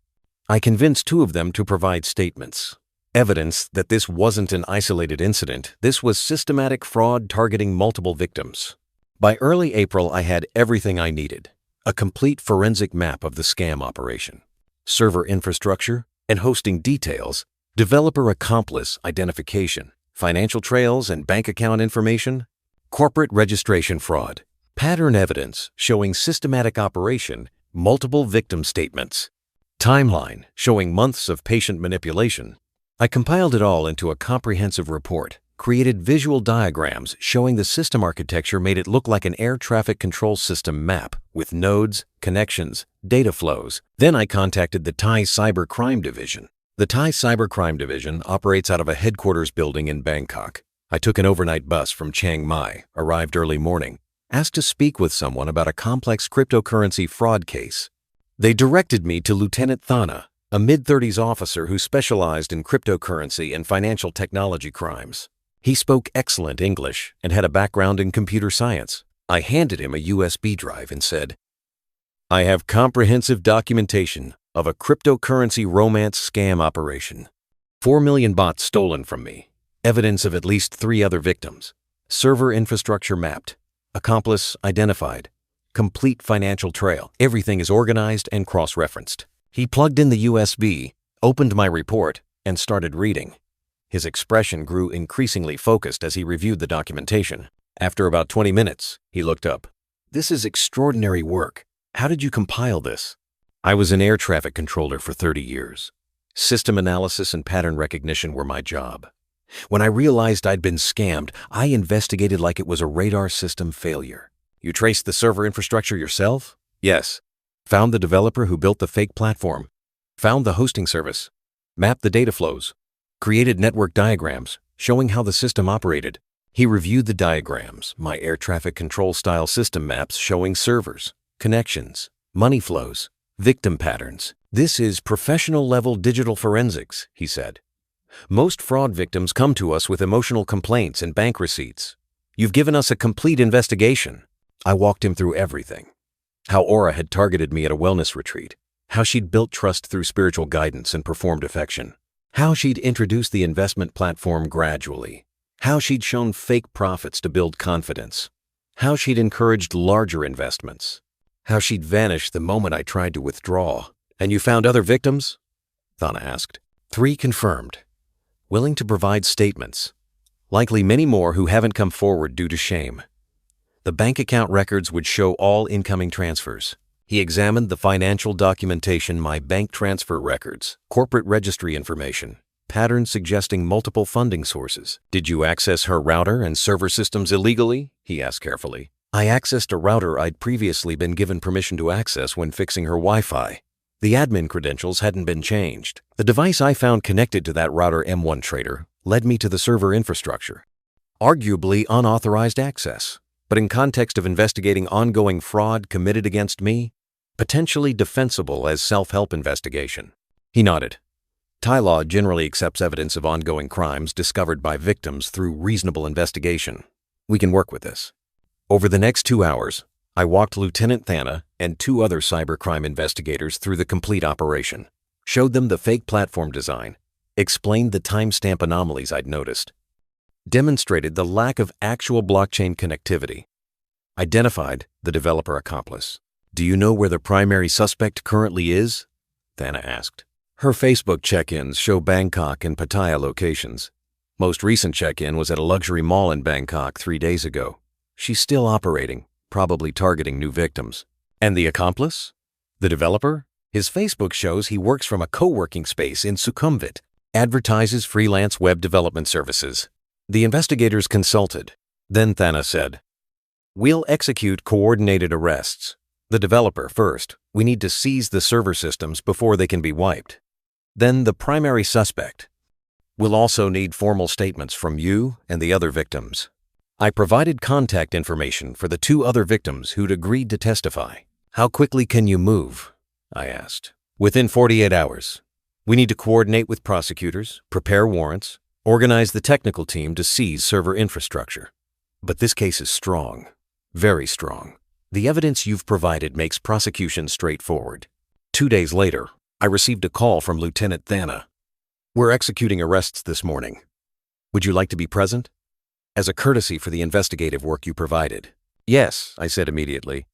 I convinced 2 of them to provide statements. Evidence that this wasn't an isolated incident. This was systematic fraud targeting multiple victims. By early April, I had everything I needed. A complete forensic map of the scam operation. Server infrastructure and hosting details, developer accomplice identification, financial trails and bank account information, corporate registration fraud, pattern evidence showing systematic operation, multiple victim statements, timeline showing months of patient manipulation. I compiled it all into a comprehensive report, created visual diagrams showing the system architecture made it look like an air traffic control system map with nodes, connections, data flows. Then I contacted the Thai Cybercrime Division. The Thai Cybercrime Division operates out of a headquarters building in Bangkok. I took an overnight bus from Chiang Mai, arrived early morning, asked to speak with someone about a complex cryptocurrency fraud case. They directed me to Lieutenant Thana, a mid-30s officer who specialized in cryptocurrency and financial technology crimes. He spoke excellent English and had a background in computer science. I handed him a USB drive and said, I have comprehensive documentation of a cryptocurrency romance scam operation. 4 million baht stolen from me. Evidence of at least 3 other victims. Server infrastructure mapped. Accomplice identified. Complete financial trail. Everything is organized and cross-referenced. He plugged in the USB, opened my report, and started reading. His expression grew increasingly focused as he reviewed the documentation. After about 20 minutes, he looked up. This is extraordinary work. How did you compile this? I was an air traffic controller for 30 years. System analysis and pattern recognition were my job. When I realized I'd been scammed, I investigated like it was a radar system failure. You traced the server infrastructure yourself? Yes. Found the developer who built the fake platform. Found the hosting service. Mapped the data flows. Created network diagrams showing how the system operated. He reviewed the diagrams, my air traffic control style system maps showing servers, connections, money flows, victim patterns. This is professional-level digital forensics, he said. Most fraud victims come to us with emotional complaints and bank receipts. You've given us a complete investigation. I walked him through everything. How Aura had targeted me at a wellness retreat. How she'd built trust through spiritual guidance and performed affection. How she'd introduced the investment platform gradually. How she'd shown fake profits to build confidence. How she'd encouraged larger investments. How she'd vanished the moment I tried to withdraw. And you found other victims? Thana asked. 3 confirmed. Willing to provide statements. Likely many more who haven't come forward due to shame. The bank account records would show all incoming transfers. He examined the financial documentation, my bank transfer records, corporate registry information, patterns suggesting multiple funding sources. Did you access her router and server systems illegally? He asked carefully. I accessed a router I'd previously been given permission to access when fixing her Wi-Fi. The admin credentials hadn't been changed. The device I found connected to that router M1 trader led me to the server infrastructure. Arguably unauthorized access, but in context of investigating ongoing fraud committed against me, potentially defensible as self-help investigation. He nodded. Thai law generally accepts evidence of ongoing crimes discovered by victims through reasonable investigation. We can work with this. Over the next 2 hours, I walked Lieutenant Thana and 2 other cybercrime investigators through the complete operation, showed them the fake platform design, explained the timestamp anomalies I'd noticed, demonstrated the lack of actual blockchain connectivity, identified the developer accomplice. Do you know where the primary suspect currently is? Thana asked. Her Facebook check-ins show Bangkok and Pattaya locations. Most recent check-in was at a luxury mall in Bangkok 3 days ago. She's still operating, probably targeting new victims. And the accomplice? The developer? His Facebook shows he works from a co-working space in Sukhumvit, advertises freelance web development services. The investigators consulted. Then Thana said, "We'll execute coordinated arrests. The developer first. We need to seize the server systems before they can be wiped. Then the primary suspect. We'll also need formal statements from you and the other victims." I provided contact information for the 2 other victims who'd agreed to testify. How quickly can you move? I asked. Within 48 hours. We need to coordinate with prosecutors, prepare warrants, organize the technical team to seize server infrastructure. But this case is strong, very strong. The evidence you've provided makes prosecution straightforward. 2 days later, I received a call from Lieutenant Thana. We're executing arrests this morning. Would you like to be present? As a courtesy for the investigative work you provided. Yes, I said immediately.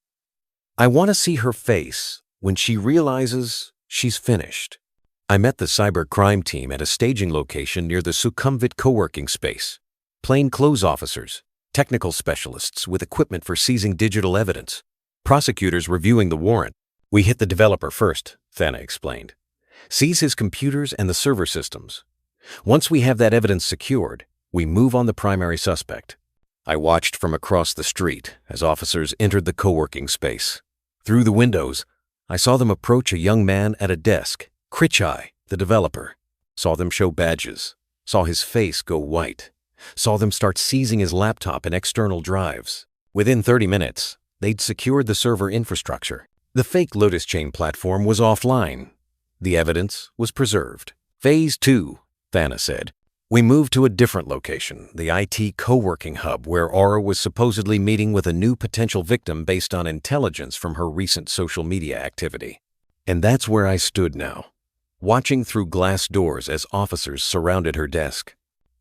I want to see her face when she realizes she's finished. I met the cyber crime team at a staging location near the Sukhumvit co-working space. Plainclothes officers, technical specialists with equipment for seizing digital evidence, prosecutors reviewing the warrant. We hit the developer first, Thana explained. Seize his computers and the server systems. Once we have that evidence secured, we move on the primary suspect. I watched from across the street as officers entered the co-working space. Through the windows, I saw them approach a young man at a desk, Krichai, the developer. Saw them show badges. Saw his face go white. Saw them start seizing his laptop and external drives. Within 30 minutes, they'd secured the server infrastructure. The fake Lotus Chain platform was offline. The evidence was preserved. Phase 2, Thana said. We moved to a different location, the IT co-working hub, where Aura was supposedly meeting with a new potential victim based on intelligence from her recent social media activity. And that's where I stood now, watching through glass doors as officers surrounded her desk.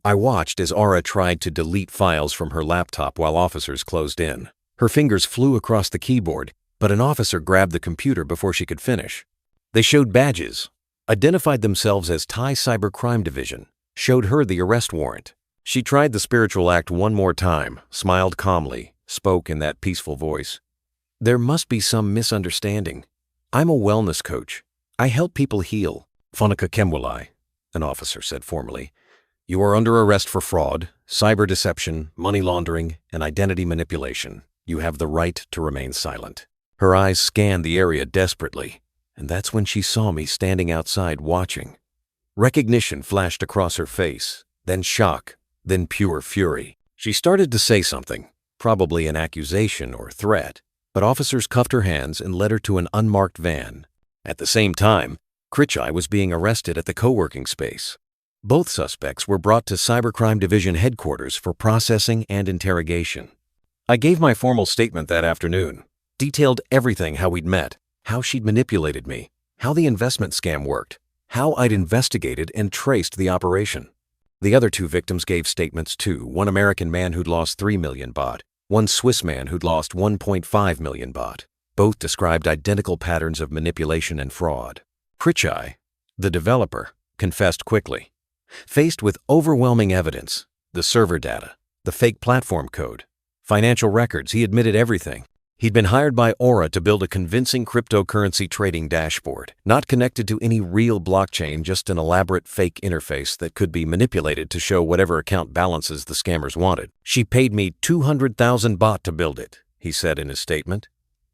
I watched as Aura tried to delete files from her laptop while officers closed in. Her fingers flew across the keyboard, but an officer grabbed the computer before she could finish. They showed badges, identified themselves as Thai Cybercrime Division, showed her the arrest warrant. She tried the spiritual act one more time, smiled calmly, spoke in that peaceful voice. There must be some misunderstanding. I'm a wellness coach. I help people heal. Phonica Kemwalai, an officer said formally. You are under arrest for fraud, cyber deception, money laundering, and identity manipulation. You have the right to remain silent. Her eyes scanned the area desperately, and that's when she saw me standing outside watching. Recognition flashed across her face, then shock, then pure fury. She started to say something, probably an accusation or threat, but officers cuffed her hands and led her to an unmarked van. At the same time, Krichai was being arrested at the co-working space. Both suspects were brought to Cybercrime Division headquarters for processing and interrogation. I gave my formal statement that afternoon, detailed everything: how we'd met, how she'd manipulated me, how the investment scam worked, how I'd investigated and traced the operation. The other two victims gave statements too, one American man who'd lost 3 million baht, one Swiss man who'd lost 1.5 million baht. Both described identical patterns of manipulation and fraud. Krichai, the developer, confessed quickly. Faced with overwhelming evidence, the server data, the fake platform code, financial records, he admitted everything. He'd been hired by Aura to build a convincing cryptocurrency trading dashboard, not connected to any real blockchain, just an elaborate fake interface that could be manipulated to show whatever account balances the scammers wanted. She paid me 200,000 baht to build it, he said in his statement.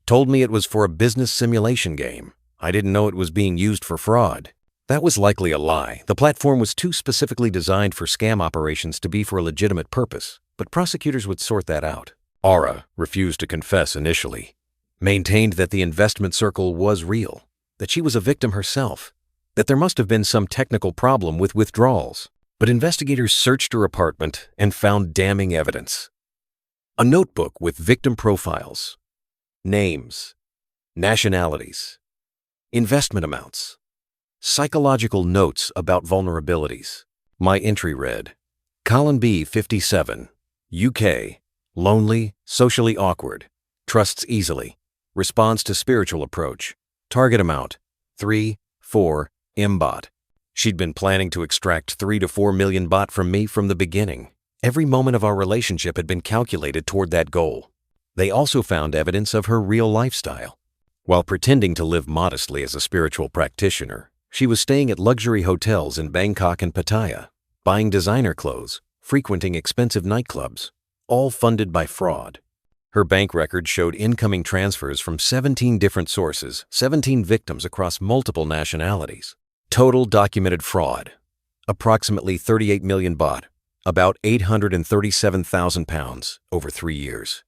Told me it was for a business simulation game. I didn't know it was being used for fraud. That was likely a lie. The platform was too specifically designed for scam operations to be for a legitimate purpose, but prosecutors would sort that out. Aura refused to confess initially, maintained that the investment circle was real, that she was a victim herself, that there must have been some technical problem with withdrawals. But investigators searched her apartment and found damning evidence. A notebook with victim profiles, names, nationalities, investment amounts, psychological notes about vulnerabilities. My entry read, Colin B. 57, UK, lonely, socially awkward, trusts easily, responds to spiritual approach, target amount, 3-4 baht. She'd been planning to extract 3 to 4 million baht from me from the beginning. Every moment of our relationship had been calculated toward that goal. They also found evidence of her real lifestyle. While pretending to live modestly as a spiritual practitioner, she was staying at luxury hotels in Bangkok and Pattaya, buying designer clothes, frequenting expensive nightclubs, all funded by fraud. Her bank record showed incoming transfers from 17 different sources, 17 victims across multiple nationalities. Total documented fraud, approximately 38 million baht, about 837,000 pounds over 3 years.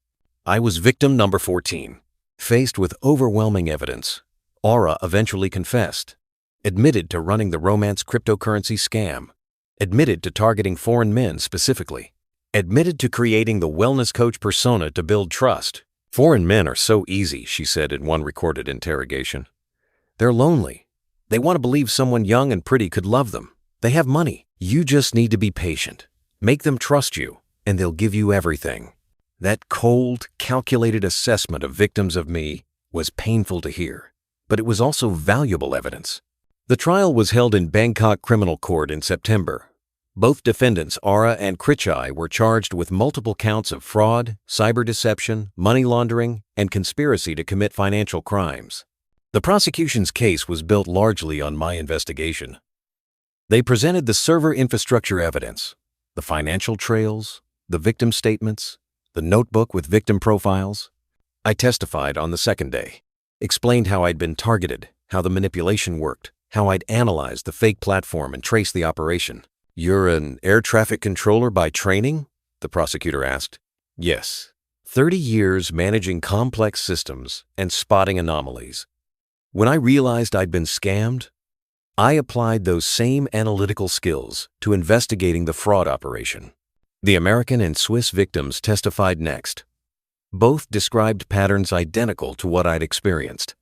I was victim number 14. Faced with overwhelming evidence, Aura eventually confessed, admitted to running the romance cryptocurrency scam, admitted to targeting foreign men specifically, admitted to creating the wellness coach persona to build trust. Foreign men are so easy, she said in one recorded interrogation. They're lonely. They want to believe someone young and pretty could love them. They have money. You just need to be patient. Make them trust you, and they'll give you everything. That cold, calculated assessment of victims of me was painful to hear, but it was also valuable evidence. The trial was held in Bangkok Criminal Court in September. Both defendants, Aura and Krichai, were charged with multiple counts of fraud, cyber deception, money laundering, and conspiracy to commit financial crimes. The prosecution's case was built largely on my investigation. They presented the server infrastructure evidence, the financial trails, the victim statements, the notebook with victim profiles. I testified on the second day, explained how I'd been targeted, how the manipulation worked, how I'd analyzed the fake platform and traced the operation. You're an air traffic controller by training? The prosecutor asked. Yes. 30 years managing complex systems and spotting anomalies. When I realized I'd been scammed, I applied those same analytical skills to investigating the fraud operation. The American and Swiss victims testified next. Both described patterns identical to what I'd experienced.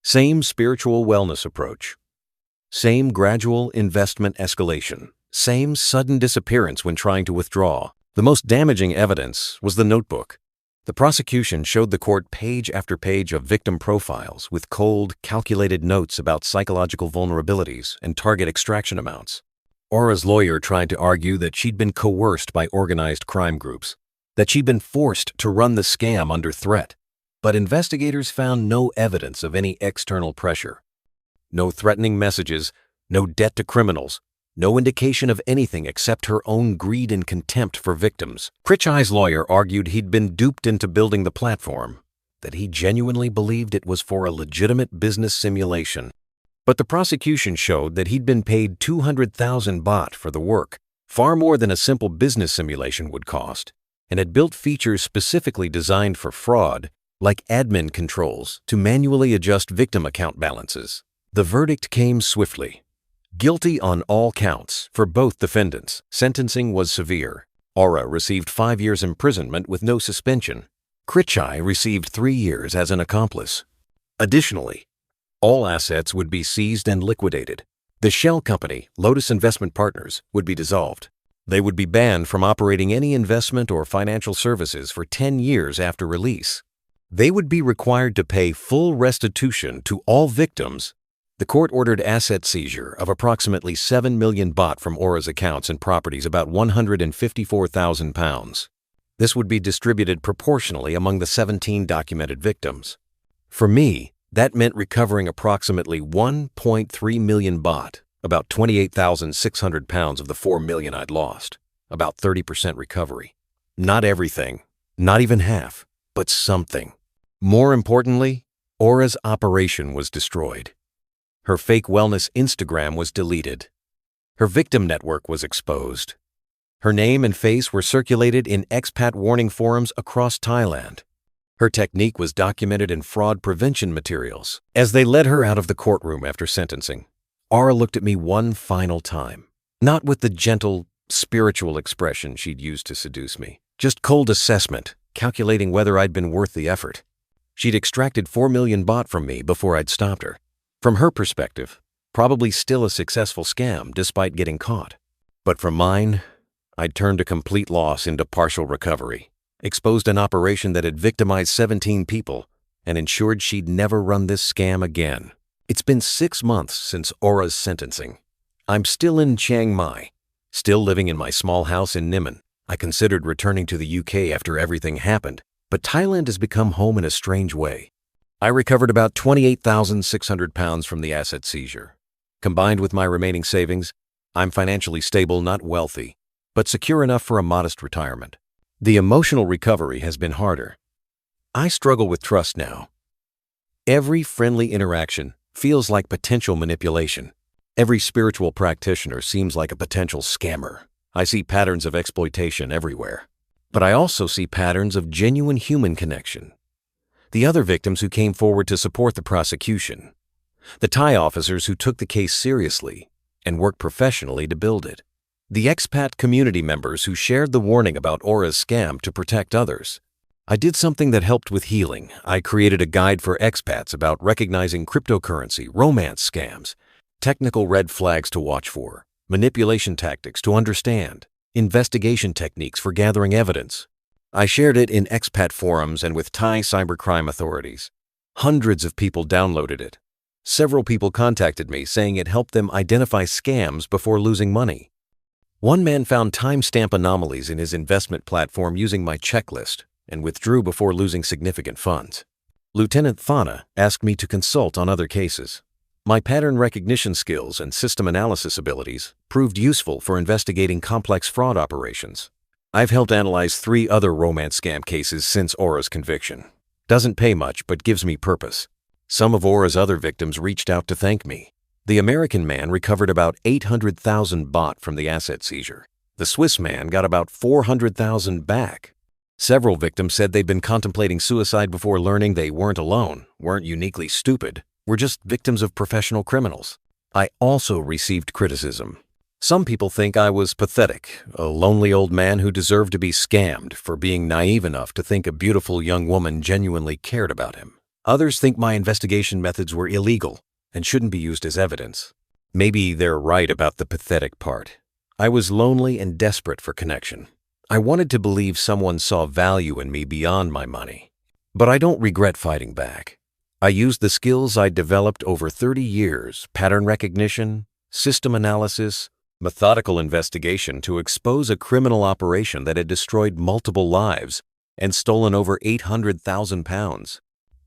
Same spiritual wellness approach. Same gradual investment escalation. Same sudden disappearance when trying to withdraw. The most damaging evidence was the notebook. The prosecution showed the court page after page of victim profiles with cold, calculated notes about psychological vulnerabilities and target extraction amounts. Aura's lawyer tried to argue that she'd been coerced by organized crime groups, that she'd been forced to run the scam under threat. But investigators found no evidence of any external pressure. No threatening messages, no debt to criminals, no indication of anything except her own greed and contempt for victims. Krichai's lawyer argued he'd been duped into building the platform, that he genuinely believed it was for a legitimate business simulation. But the prosecution showed that he'd been paid 200,000 baht for the work, far more than a simple business simulation would cost, and had built features specifically designed for fraud, like admin controls, to manually adjust victim account balances. The verdict came swiftly. Guilty on all counts for both defendants. Sentencing was severe. Aura received 5 years imprisonment with no suspension. Krichai received 3 years as an accomplice. Additionally, all assets would be seized and liquidated. The shell company, Lotus Investment Partners, would be dissolved. They would be banned from operating any investment or financial services for 10 years after release. They would be required to pay full restitution to all victims. The court ordered asset seizure of approximately 7 million baht from Aura's accounts and properties, about 154,000 pounds. This would be distributed proportionally among the 17 documented victims. For me, that meant recovering approximately 1.3 million baht, about 28,600 pounds of the 4 million I'd lost, about 30% recovery. Not everything, not even half, but something. More importantly, Aura's operation was destroyed. Her fake wellness Instagram was deleted. Her victim network was exposed. Her name and face were circulated in expat warning forums across Thailand. Her technique was documented in fraud prevention materials. As they led her out of the courtroom after sentencing, Aura looked at me one final time, not with the gentle, spiritual expression she'd used to seduce me, just cold assessment, calculating whether I'd been worth the effort. She'd extracted 4 million baht from me before I'd stopped her. From her perspective, probably still a successful scam despite getting caught. But from mine, I'd turned a complete loss into partial recovery, exposed an operation that had victimized 17 people, and ensured she'd never run this scam again. It's been 6 months since Aura's sentencing. I'm still in Chiang Mai, still living in my small house in Niman. I considered returning to the UK after everything happened, but Thailand has become home in a strange way. I recovered about 28,600 pounds from the asset seizure. Combined with my remaining savings, I'm financially stable, not wealthy, but secure enough for a modest retirement. The emotional recovery has been harder. I struggle with trust now. Every friendly interaction feels like potential manipulation. Every spiritual practitioner seems like a potential scammer. I see patterns of exploitation everywhere. But I also see patterns of genuine human connection. The other victims who came forward to support the prosecution. The Thai officers who took the case seriously and worked professionally to build it. The expat community members who shared the warning about Aura's scam to protect others. I did something that helped with healing. I created a guide for expats about recognizing cryptocurrency, romance scams, technical red flags to watch for, manipulation tactics to understand, investigation techniques for gathering evidence. I shared it in expat forums and with Thai cybercrime authorities. Hundreds of people downloaded it. Several people contacted me saying it helped them identify scams before losing money. One man found timestamp anomalies in his investment platform using my checklist and withdrew before losing significant funds. Lieutenant Thana asked me to consult on other cases. My pattern recognition skills and system analysis abilities proved useful for investigating complex fraud operations. I've helped analyze 3 other romance scam cases since Aura's conviction. Doesn't pay much, but gives me purpose. Some of Aura's other victims reached out to thank me. The American man recovered about 800,000 baht from the asset seizure. The Swiss man got about 400,000 back. Several victims said they'd been contemplating suicide before learning they weren't alone, weren't uniquely stupid, were just victims of professional criminals. I also received criticism. Some people think I was pathetic, a lonely old man who deserved to be scammed for being naive enough to think a beautiful young woman genuinely cared about him. Others think my investigation methods were illegal and shouldn't be used as evidence. Maybe they're right about the pathetic part. I was lonely and desperate for connection. I wanted to believe someone saw value in me beyond my money. But I don't regret fighting back. I used the skills I developed over 30 years, pattern recognition, system analysis, methodical investigation to expose a criminal operation that had destroyed multiple lives and stolen over 800,000 pounds.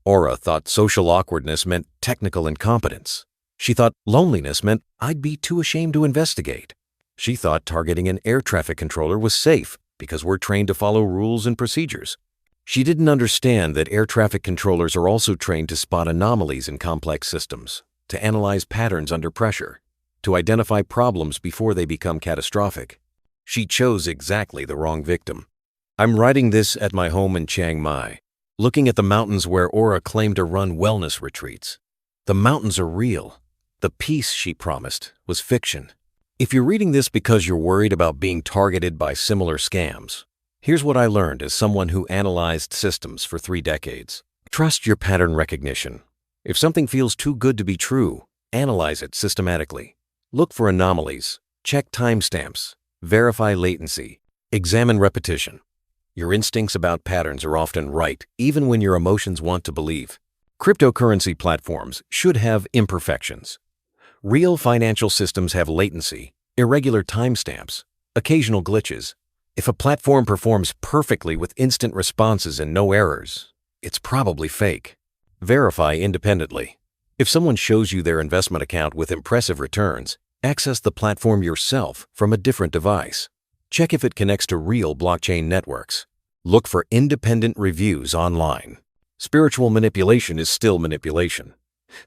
Aura thought social awkwardness meant technical incompetence. She thought loneliness meant I'd be too ashamed to investigate. She thought targeting an air traffic controller was safe because we're trained to follow rules and procedures. She didn't understand that air traffic controllers are also trained to spot anomalies in complex systems, to analyze patterns under pressure, to identify problems before they become catastrophic. She chose exactly the wrong victim. I'm writing this at my home in Chiang Mai, looking at the mountains where Aura claimed to run wellness retreats. The mountains are real. The peace she promised was fiction. If you're reading this because you're worried about being targeted by similar scams, here's what I learned as someone who analyzed systems for 3 decades. Trust your pattern recognition. If something feels too good to be true, analyze it systematically. Look for anomalies, check timestamps, verify latency, examine repetition. Your instincts about patterns are often right, even when your emotions want to believe. Cryptocurrency platforms should have imperfections. Real financial systems have latency, irregular timestamps, occasional glitches. If a platform performs perfectly with instant responses and no errors, it's probably fake. Verify independently. If someone shows you their investment account with impressive returns, access the platform yourself from a different device. Check if it connects to real blockchain networks. Look for independent reviews online. Spiritual manipulation is still manipulation.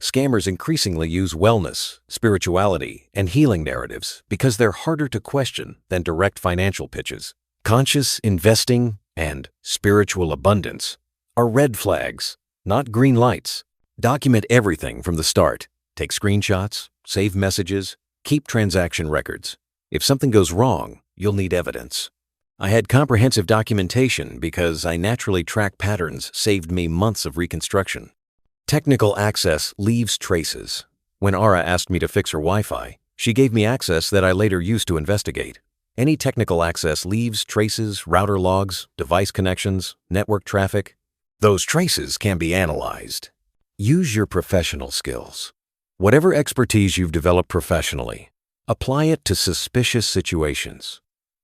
Scammers increasingly use wellness, spirituality, and healing narratives because they're harder to question than direct financial pitches. Conscious investing and spiritual abundance are red flags, not green lights. Document everything from the start. Take screenshots, save messages, keep transaction records. If something goes wrong, you'll need evidence. I had comprehensive documentation because I naturally track patterns saved me months of reconstruction. Technical access leaves traces. When Ara asked me to fix her Wi-Fi, she gave me access that I later used to investigate. Any technical access leaves traces, router logs, device connections, network traffic. Those traces can be analyzed. Use your professional skills. Whatever expertise you've developed professionally, apply it to suspicious situations.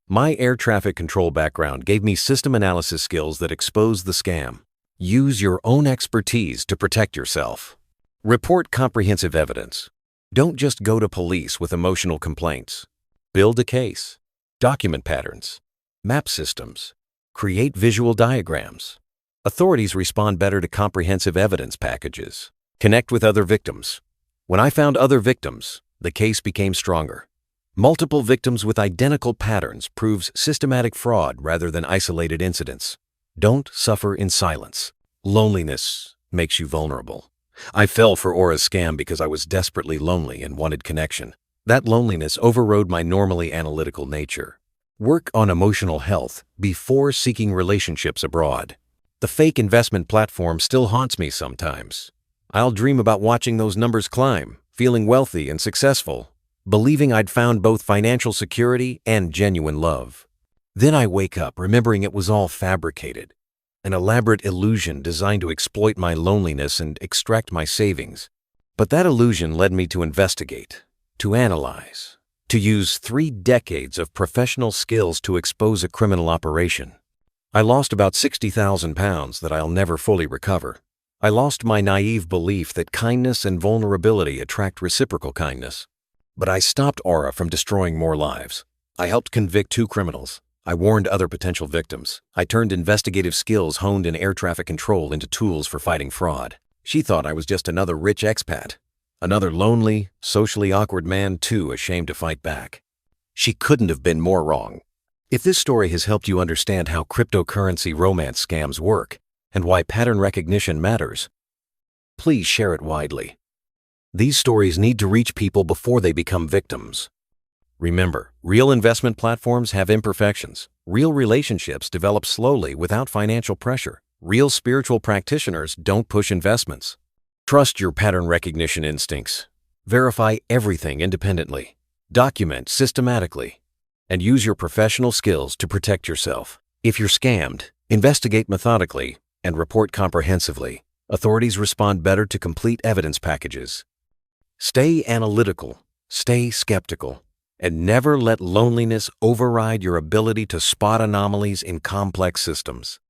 My air traffic control background gave me system analysis skills that expose the scam. Use your own expertise to protect yourself. Report comprehensive evidence. Don't just go to police with emotional complaints. Build a case. Document patterns. Map systems. Create visual diagrams. Authorities respond better to comprehensive evidence packages. Connect with other victims. When I found other victims, the case became stronger. Multiple victims with identical patterns proves systematic fraud rather than isolated incidents. Don't suffer in silence. Loneliness makes you vulnerable. I fell for Aura's scam because I was desperately lonely and wanted connection. That loneliness overrode my normally analytical nature. Work on emotional health before seeking relationships abroad. The fake investment platform still haunts me sometimes. I'll dream about watching those numbers climb, feeling wealthy and successful, believing I'd found both financial security and genuine love. Then I wake up remembering it was all fabricated, an elaborate illusion designed to exploit my loneliness and extract my savings. But that illusion led me to investigate, to analyze, to use 3 decades of professional skills to expose a criminal operation. I lost about 60,000 pounds that I'll never fully recover. I lost my naive belief that kindness and vulnerability attract reciprocal kindness. But I stopped Aura from destroying more lives. I helped convict 2 criminals. I warned other potential victims. I turned investigative skills honed in air traffic control into tools for fighting fraud. She thought I was just another rich expat, another lonely, socially awkward man too ashamed to fight back. She couldn't have been more wrong. If this story has helped you understand how cryptocurrency romance scams work and why pattern recognition matters, please share it widely. These stories need to reach people before they become victims. Remember, real investment platforms have imperfections. Real relationships develop slowly without financial pressure. Real spiritual practitioners don't push investments. Trust your pattern recognition instincts. Verify everything independently. Document systematically. And use your professional skills to protect yourself. If you're scammed, investigate methodically and report comprehensively. Authorities respond better to complete evidence packages. Stay analytical, stay skeptical, and never let loneliness override your ability to spot anomalies in complex systems.